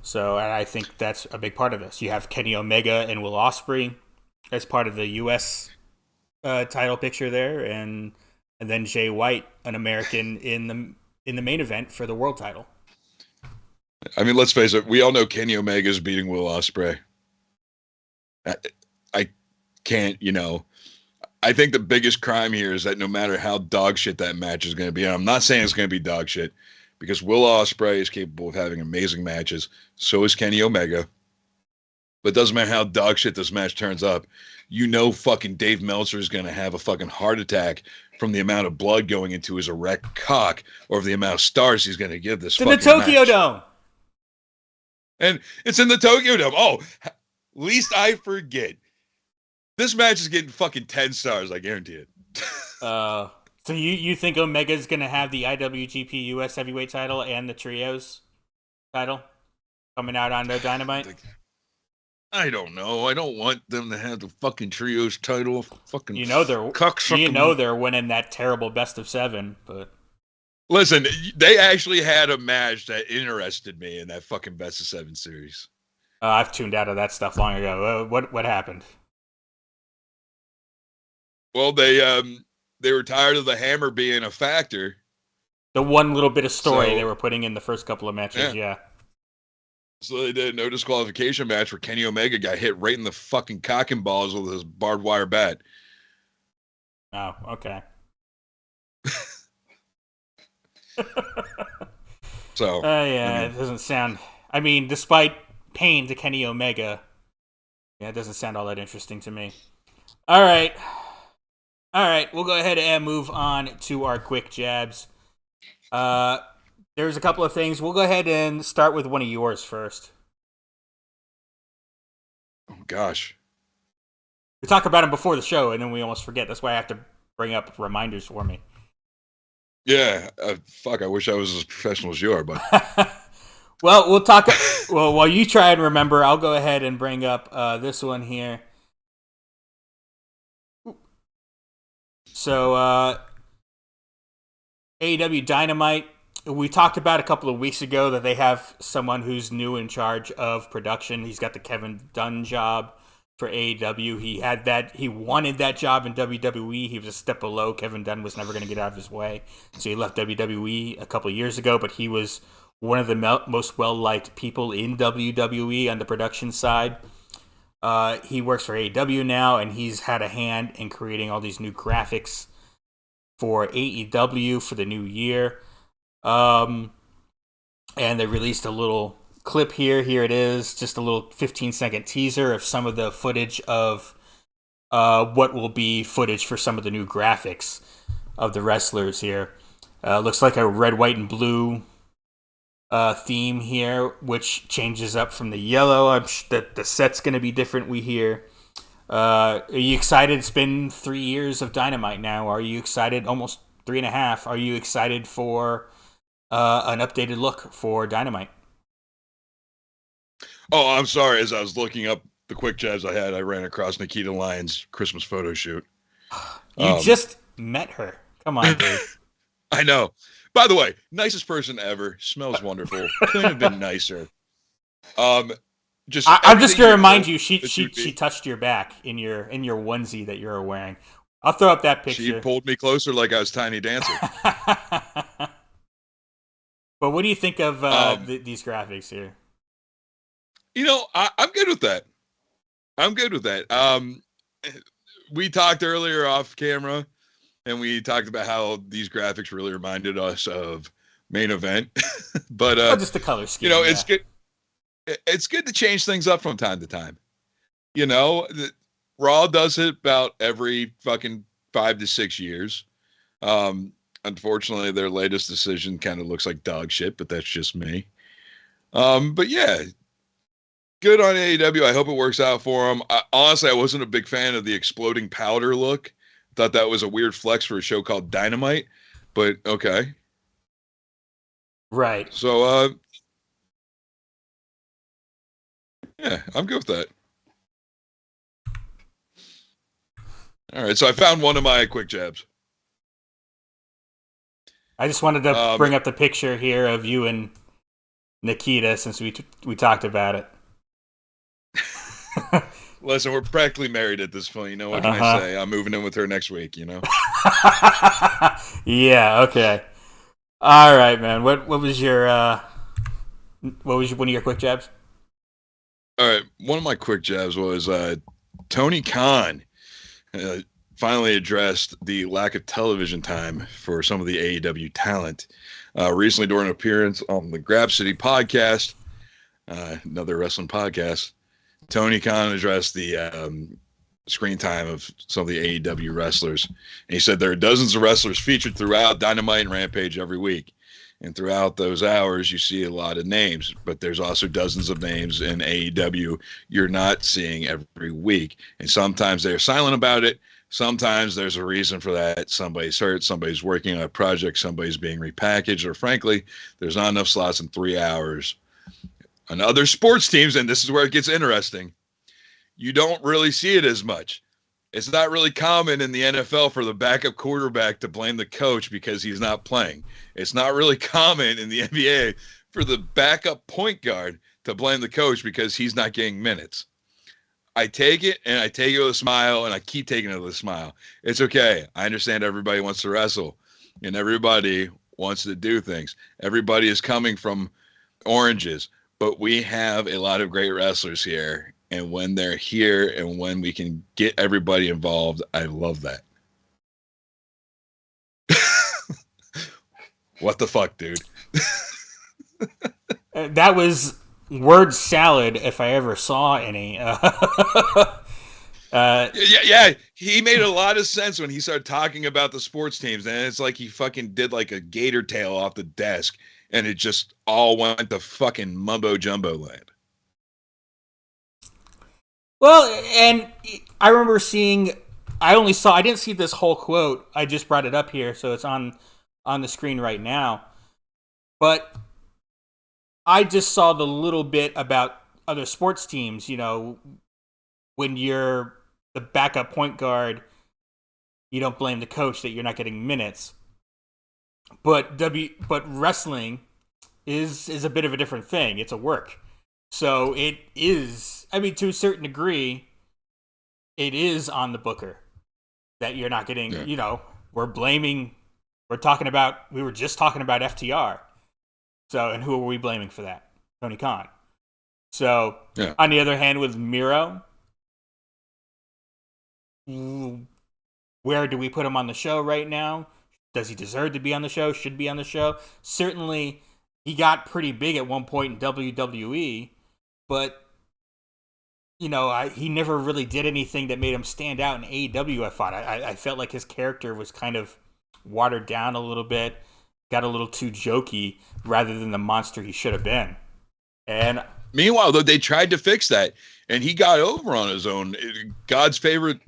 So, and I think that's a big part of this. You have Kenny Omega and Will Ospreay as part of the U.S. Title picture there, and then Jay White, an American in the main event for the world title. I mean, let's face it. We all know Kenny Omega is beating Will Ospreay. I can't, you know. I think the biggest crime here is that no matter how dog shit that match is going to be, and I'm not saying it's going to be dog shit, because Will Ospreay is capable of having amazing matches. So is Kenny Omega. But it doesn't matter how dog shit this match turns up. You know fucking Dave Meltzer is going to have a fucking heart attack from the amount of blood going into his erect cock or the amount of stars he's going to give this fucking match. In the Tokyo Dome. And it's in the Tokyo Dome. Oh, least I forget. This match is getting fucking 10 stars, I guarantee it. So you think Omega's going to have the IWGP US Heavyweight title and the Trios title coming out on the Dynamite? I don't know. I don't want them to have the fucking Trios title. Fucking they're winning that terrible best of 7, but listen, they actually had a match that interested me in that fucking best of 7 series. I've tuned out of that stuff long ago. What happened? Well, they were tired of the hammer being a factor. The one little bit of story they were putting in the first couple of matches, yeah. So they did a no disqualification match where Kenny Omega got hit right in the fucking cock and balls with his barbed wire bat. Oh, okay. So yeah, it doesn't sound. I mean, despite pain to Kenny Omega, yeah, it doesn't sound all that interesting to me. All right, we'll go ahead and move on to our quick jabs. There's a couple of things. We'll go ahead and start with one of yours first. Oh gosh, we talk about them before the show, and then we almost forget. That's why I have to bring up reminders for me. Yeah, fuck. I wish I was as professional as you are, but. Well, we'll talk. Well, while you try and remember, I'll go ahead and bring up this one here. So, AEW Dynamite. We talked about a couple of weeks ago that they have someone who's new in charge of production. He's got the Kevin Dunn job for AEW. He wanted that job in WWE. He was a step below. Kevin Dunn was never going to get out of his way. So he left WWE a couple of years ago, but he was one of the most well-liked people in WWE on the production side. He works for AEW now, and he's had a hand in creating all these new graphics for AEW for the new year. And they released a little clip here. Here it is, just a little 15-second teaser of some of the footage of what will be footage for some of the new graphics of the wrestlers here. Looks like a red, white, and blue theme here, which changes up from the yellow. The set's going to be different, we hear. Are you excited? It's been 3 years of Dynamite now. Are you excited? Almost 3.5. Are you excited for an updated look for Dynamite? Oh, I'm sorry. As I was looking up the quick jabs I ran across Nikita Lyons' Christmas photo shoot. You just met her. Come on, dude. I know. By the way, nicest person ever. Smells wonderful. Couldn't have been nicer. I'm just gonna remind you, she touched your back in your onesie that you're wearing. I'll throw up that picture. She pulled me closer like I was Tiny Dancer. But what do you think of these graphics here? I'm good with that. We talked earlier off camera, and we talked about how these graphics really reminded us of Main Event. But just the color scheme. It's good. It's good to change things up from time to time. Raw does it about every fucking 5 to 6 years. Unfortunately, their latest decision kind of looks like dog shit, but that's just me. But yeah, good on AEW. I hope it works out for them. Honestly, I wasn't a big fan of the exploding powder look. Thought that was a weird flex for a show called Dynamite, but okay. Right. So, yeah, I'm good with that. All right, so I found one of my quick jabs. I just wanted to bring up the picture here of you and Nikita since we talked about it. Listen, we're practically married at this point. What can I say? I'm moving in with her next week, Yeah, okay. All right, man. What was one of your quick jabs? All right, one of my quick jabs was Tony Khan finally addressed the lack of television time for some of the AEW talent. Recently, during an appearance on the Grab City podcast, another wrestling podcast, Tony Khan addressed the screen time of some of the AEW wrestlers. And he said there are dozens of wrestlers featured throughout Dynamite and Rampage every week. And throughout those hours, you see a lot of names, but there's also dozens of names in AEW you're not seeing every week. And sometimes they're silent about it. Sometimes there's a reason for that. Somebody's hurt, somebody's working on a project, somebody's being repackaged, or frankly, there's not enough slots in 3 hours. On other sports teams, and this is where it gets interesting, you don't really see it as much. It's not really common in the NFL for the backup quarterback to blame the coach because he's not playing. It's not really common in the NBA for the backup point guard to blame the coach because he's not getting minutes. I take it and I take it with a smile and I keep taking it with a smile. It's okay. I understand everybody wants to wrestle and everybody wants to do things. Everybody is coming from oranges, but we have a lot of great wrestlers here. And when they're here and when we can get everybody involved, I love that. What the fuck, dude? That was word salad if I ever saw any. Yeah. He made a lot of sense when he started talking about the sports teams, and it's like he fucking did like a gator tail off the desk, and it just all went to fucking mumbo jumbo land. Well, and I remember seeing. I didn't see this whole quote. I just brought it up here, so it's on the screen right now. But I just saw the little bit about other sports teams. You know, when you're the backup point guard, you don't blame the coach that you're not getting minutes. But wrestling is a bit of a different thing. It's a work. So it is, I mean, to a certain degree, it is on the booker that you're not getting, you know, we were just talking about FTR. So, and who are we blaming for that? Tony Khan. So, on the other hand, with Miro, where do we put him on the show right now? Does he deserve to be on the show? Should be on the show? Certainly, he got pretty big at one point in WWE, but you know, he never really did anything that made him stand out in AEW. I thought I felt like his character was kind of watered down a little bit, got a little too jokey rather than the monster he should have been. And meanwhile, though, they tried to fix that, and he got over on his own. God's favorite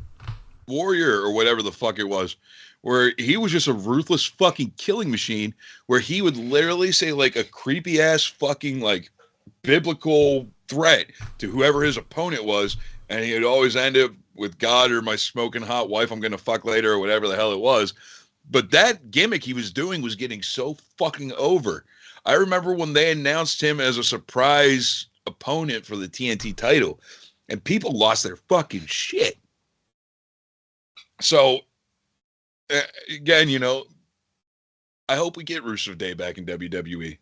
warrior or whatever the fuck it was, where he was just a ruthless fucking killing machine, where he would literally say like a creepy ass fucking like biblical threat to whoever his opponent was, and he would always end up with God or my smoking hot wife I'm gonna fuck later or whatever the hell it was. But that gimmick he was doing was getting so fucking over. I remember when they announced him as a surprise opponent for the TNT title, and people lost their fucking shit. So again, you know, I hope we get Rusev Day back in WWE.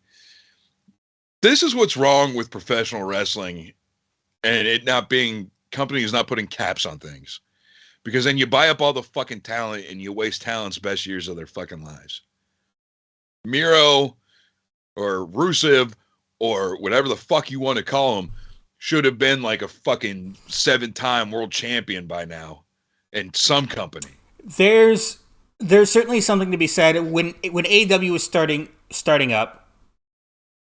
This is what's wrong with professional wrestling and it not being, companies not putting caps on things. Because then you buy up all the fucking talent and you waste talent's best years of their fucking lives. Miro or Rusev or whatever the fuck you want to call him should have been like a fucking 7-time world champion by now in some company. There's certainly something to be said when AEW was starting up.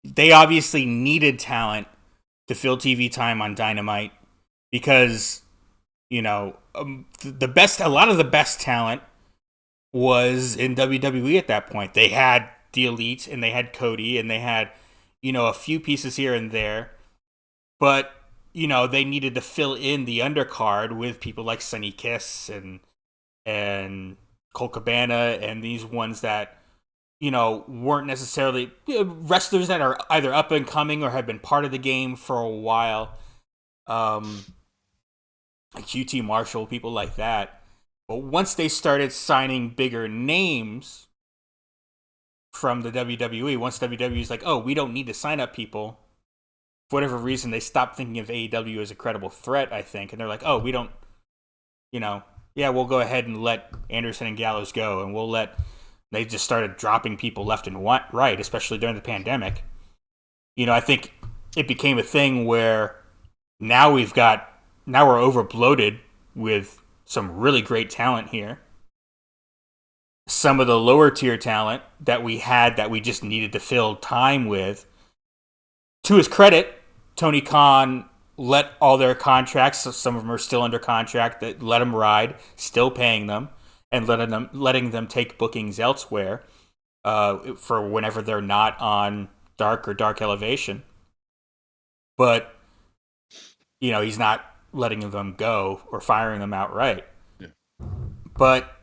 They obviously needed talent to fill TV time on Dynamite because, you know, a lot of the best talent was in WWE at that point. They had the Elite and they had Cody and they had, you know, a few pieces here and there, but, you know, they needed to fill in the undercard with people like Sonny Kiss and Colt Cabana and these ones that, you know, weren't necessarily wrestlers that are either up and coming or have been part of the game for a while. Like QT Marshall, people like that. But once they started signing bigger names from the WWE, once WWE's like, oh, we don't need to sign up people, for whatever reason, they stopped thinking of AEW as a credible threat, I think. And they're like, oh, we don't, you know, yeah, we'll go ahead and let Anderson and Gallows go, and they just started dropping people left and right, especially during the pandemic. You know, I think it became a thing where now we're overbloated with some really great talent here. Some of the lower tier talent that we had that we just needed to fill time with. To his credit, Tony Khan let all their contracts, so some of them are still under contract, that let them ride, still paying them, and letting them take bookings elsewhere for whenever they're not on Dark or Dark Elevation. But, you know, he's not letting them go or firing them outright. Yeah. But,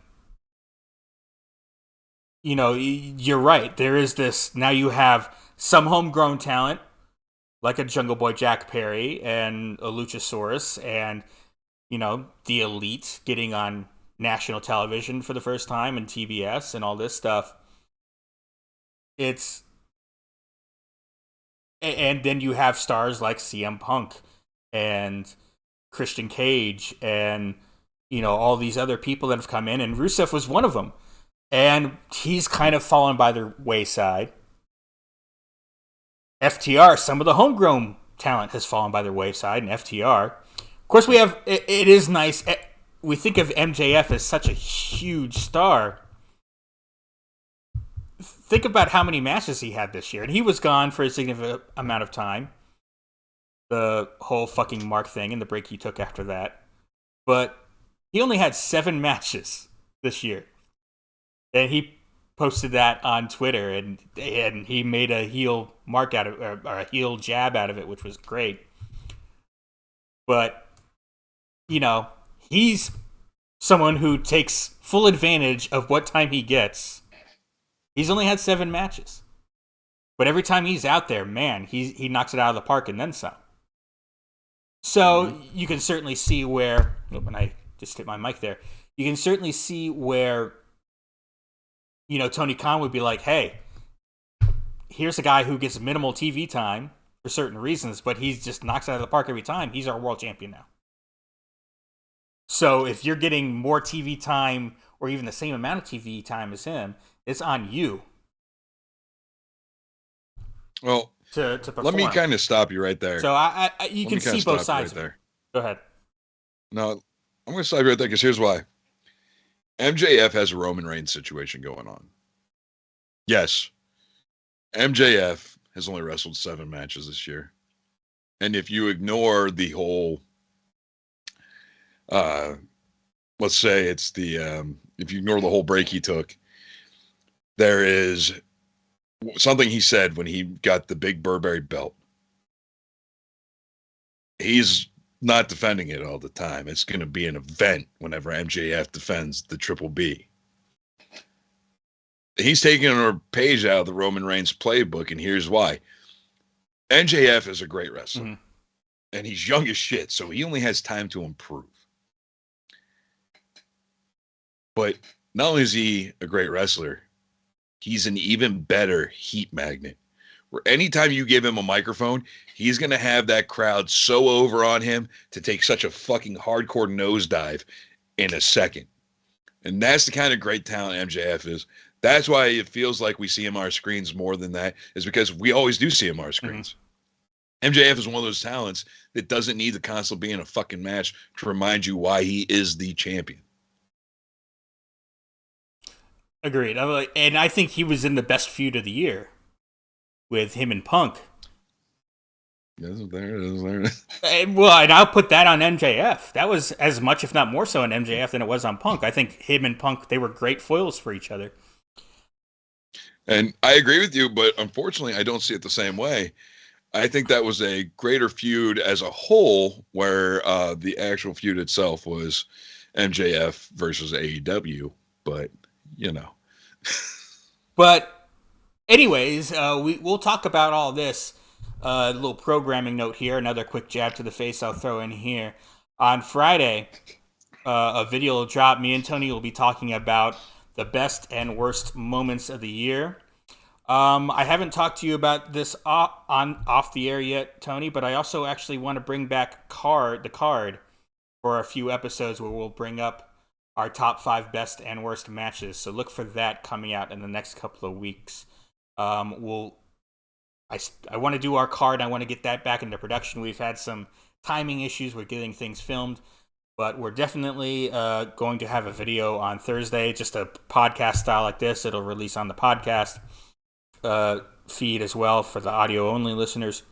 you know, you're right. There is this, now you have some homegrown talent like a Jungle Boy Jack Perry and a Luchasaurus and, the Elite getting on national television for the first time and TBS and all this stuff. And then you have stars like CM Punk and Christian Cage and, all these other people that have come in, and Rusev was one of them. And he's kind of fallen by the wayside. FTR, some of the homegrown talent has fallen by their wayside in FTR. Of course, it is nice. We think of MJF as such a huge star. Think about how many matches he had this year. And he was gone for a significant amount of time. The whole fucking Mark thing and the break he took after that. But he only had 7 matches this year. And he posted that on Twitter, and he made a heel mark out of or a heel jab out of it, which was great. But, he's someone who takes full advantage of what time he gets. He's only had 7 matches. But every time he's out there, man, he knocks it out of the park and then some. So you can certainly see where... Oh, and I just hit my mic there. You can certainly see where, Tony Khan would be like, hey, here's a guy who gets minimal TV time for certain reasons, but he just knocks it out of the park every time. He's our world champion now. So if you're getting more TV time or even the same amount of TV time as him, it's on you. Well, to perform. Let me kind of stop you right there. So you can see both sides right there. Go ahead. No, I'm going to stop you right there because here's why. MJF has a Roman Reigns situation going on. Yes, MJF has only wrestled 7 matches this year. And if you ignore the whole, let's say it's if you ignore the whole break he took, there is something he said when he got the big Burberry belt. He's not defending it all the time. It's going to be an event whenever MJF defends the Triple B. He's taking a page out of the Roman Reigns playbook, and here's why. MJF is a great wrestler, and he's young as shit, so he only has time to improve. But not only is he a great wrestler, he's an even better heat magnet. Where anytime you give him a microphone, he's going to have that crowd so over on him to take such a fucking hardcore nosedive in a second. And that's the kind of great talent MJF is. That's why it feels like we see him on our screens more than that, is because we always do see him on our screens. MJF is one of those talents that doesn't need to constantly be in a fucking match to remind you why he is the champion. Agreed. And I think he was in the best feud of the year with him and Punk. Isn't there? And I'll put that on MJF. That was as much, if not more so, on MJF than it was on Punk. I think him and Punk, they were great foils for each other. And I agree with you, but unfortunately, I don't see it the same way. I think that was a greater feud as a whole, where the actual feud itself was MJF versus AEW. But, But anyways, we'll talk about all this. A little programming note here, another quick jab to the face I'll throw in here. On Friday, a video will drop. Me and Tony will be talking about the best and worst moments of the year. I haven't talked to you about this off the air yet, Tony, but I also actually want to bring back the card for a few episodes where we'll bring up our top 5 best and worst matches. So look for that coming out in the next couple of weeks. I want to do our card. I want to get that back into production. We've had some timing issues with getting things filmed, but we're definitely going to have a video on Thursday, just a podcast style like this. It'll release on the podcast feed as well for the audio only listeners.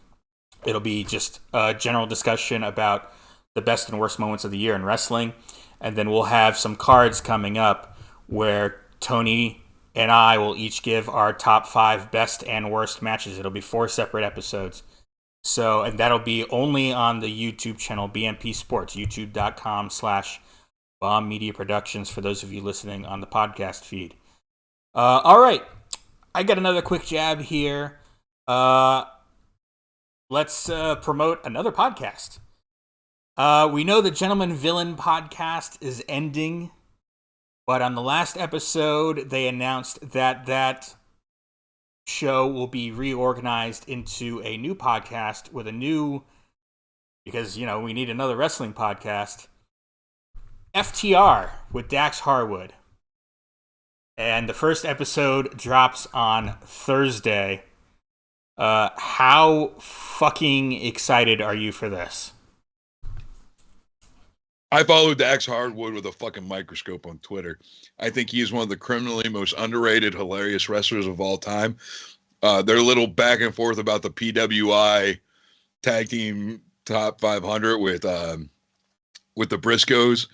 It'll be just a general discussion about the best and worst moments of the year in wrestling. And then we'll have some cards coming up where Tony and I will each give our top 5 best and worst matches. It'll be 4 separate episodes. So, and that'll be only on the YouTube channel, BMP Sports, youtube.com/Bomb Media Productions, for those of you listening on the podcast feed. All right. I got another quick jab here. let's promote another podcast. We know the Gentleman Villain podcast is ending, but on the last episode, they announced that show will be reorganized into a new podcast with a new, because, we need another wrestling podcast, FTR with Dax Harwood. And the first episode drops on Thursday. How fucking excited are you for this? I follow Dax Harwood with a fucking microscope on Twitter. I think he is one of the criminally most underrated, hilarious wrestlers of all time. Their little back and forth about the PWI tag team top 500 with the Briscoes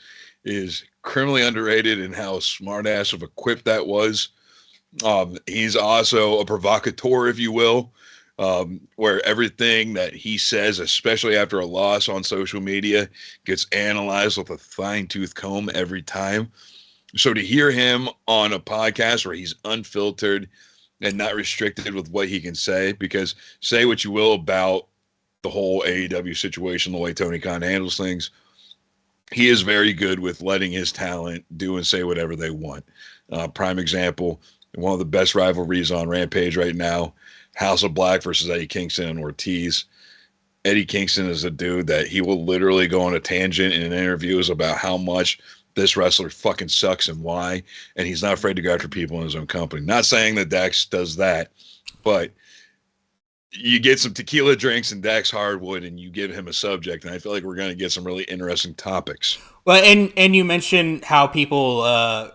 is criminally underrated in how smart ass of a quip that was. He's also a provocateur, if you will, where everything that he says, especially after a loss on social media, gets analyzed with a fine-tooth comb every time. So to hear him on a podcast where he's unfiltered and not restricted with what he can say, because say what you will about the whole AEW situation, the way Tony Khan handles things, he is very good with letting his talent do and say whatever they want. Prime example, one of the best rivalries on Rampage right now, House of Black versus Eddie Kingston and Ortiz. Eddie Kingston is a dude that he will literally go on a tangent in interviews about how much this wrestler fucking sucks and why, and he's not afraid to go after people in his own company. Not saying that Dax does that, but you get some tequila drinks and Dax Hardwood and you give him a subject, and I feel like we're going to get some really interesting topics. Well, and you mentioned how people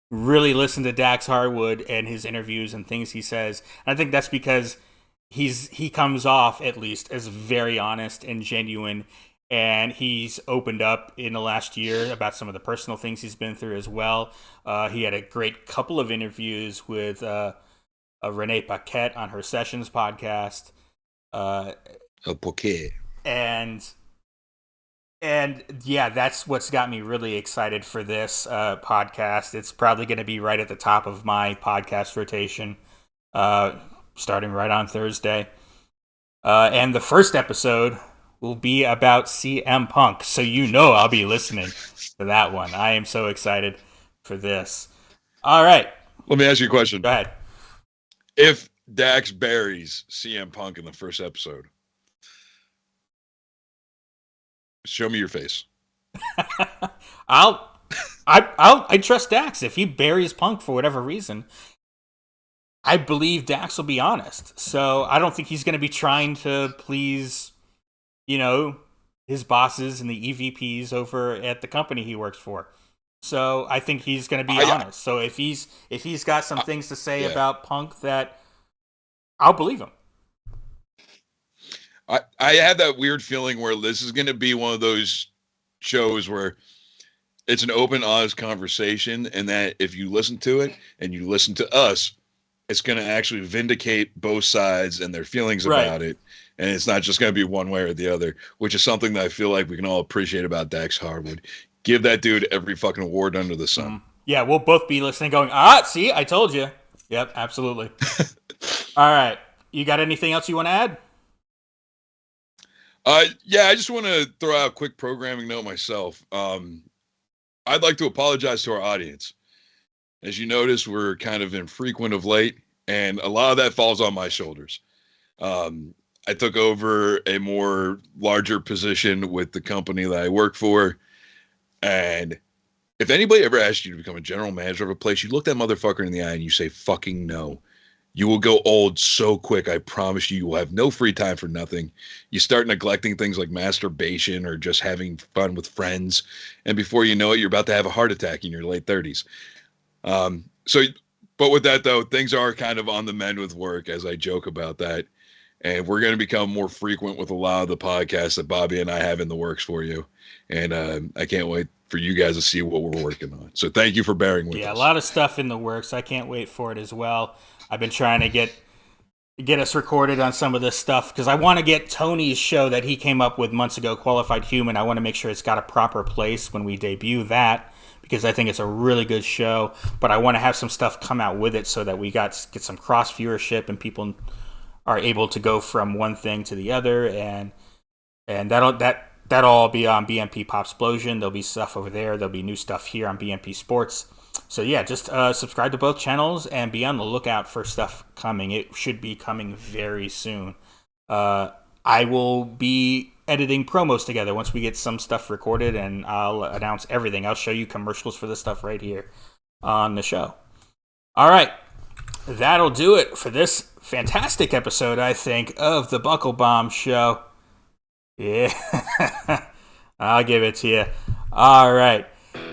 really listen to Dax Harwood and his interviews and things he says. And I think that's because he comes off, at least, as very honest and genuine, and he's opened up in the last year about some of the personal things he's been through as well. He had a great couple of interviews with Renee Paquette on her Sessions podcast. Paquette. And yeah, that's what's got me really excited for this podcast. It's probably going to be right at the top of my podcast rotation, starting right on Thursday. And the first episode will be about CM Punk, so I'll be listening to that one. I am so excited for this. All right. Let me ask you a question. Go ahead. If Dax buries CM Punk in the first episode, show me your face. I trust Dax. If he buries Punk for whatever reason, I believe Dax will be honest. So I don't think he's going to be trying to please, his bosses and the EVPs over at the company he works for. So I think he's going to be honest. So if he's got some things to say about Punk, that I'll believe him. I have that weird feeling where this is going to be one of those shows where it's an open, honest conversation, and that if you listen to it and you listen to us, it's going to actually vindicate both sides and their feelings about it. And it's not just going to be one way or the other, which is something that I feel like we can all appreciate about Dax Harwood. Give that dude every fucking award under the sun. Yeah, we'll both be listening going, see, I told you. Yep, absolutely. All right. You got anything else you want to add? Yeah, I just want to throw out a quick programming note myself. I'd like to apologize to our audience. As you notice, we're kind of infrequent of late, and a lot of that falls on my shoulders. I took over a more larger position with the company that I work for, and if anybody ever asked you to become a general manager of a place, you look that motherfucker in the eye and you say fucking no. You will go old so quick. I promise you, you will have no free time for nothing. You start neglecting things like masturbation or just having fun with friends. And before you know it, you're about to have a heart attack in your late 30s. But with that, though, things are kind of on the mend with work, as I joke about that. And we're going to become more frequent with a lot of the podcasts that Bobby and I have in the works for you. And I can't wait for you guys to see what we're working on. So thank you for bearing with us. Yeah, a lot of stuff in the works. I can't wait for it as well. I've been trying to get us recorded on some of this stuff because I want to get Tony's show that he came up with months ago, Qualified Human. I want to make sure it's got a proper place when we debut that because I think it's a really good show. But I want to have some stuff come out with it so that we get some cross viewership and people are able to go from one thing to the other, and that'll all be on BMP Pop Explosion. There'll be stuff over there. There'll be new stuff here on BMP Sports. So yeah, just subscribe to both channels and be on the lookout for stuff coming. It should be coming very soon. I will be editing promos together once we get some stuff recorded, and I'll announce everything. I'll show you commercials for this stuff right here on the show. All right, that'll do it for this fantastic episode, I think, of the Buckle Bomb Show. Yeah, I'll give it to you. All right.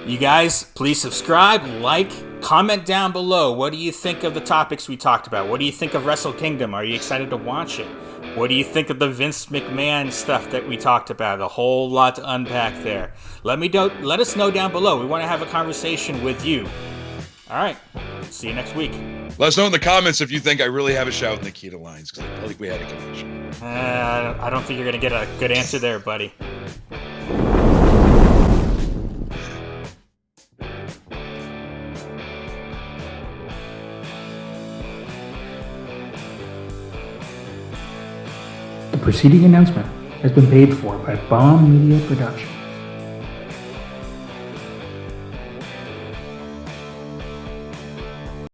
You guys, please subscribe, like, comment down below. What do you think of the topics we talked about? What do you think of Wrestle Kingdom? Are you excited to watch it? What do you think of the Vince McMahon stuff that we talked about? A whole lot to unpack there. Let us know down below. We want to have a conversation with you. All right. See you next week. Let us know in the comments if you think I really have a shot with Nikita Lyons, because I feel like we had a connection. I don't think you're going to get a good answer there, buddy. The preceding announcement has been paid for by Bomb Media Production.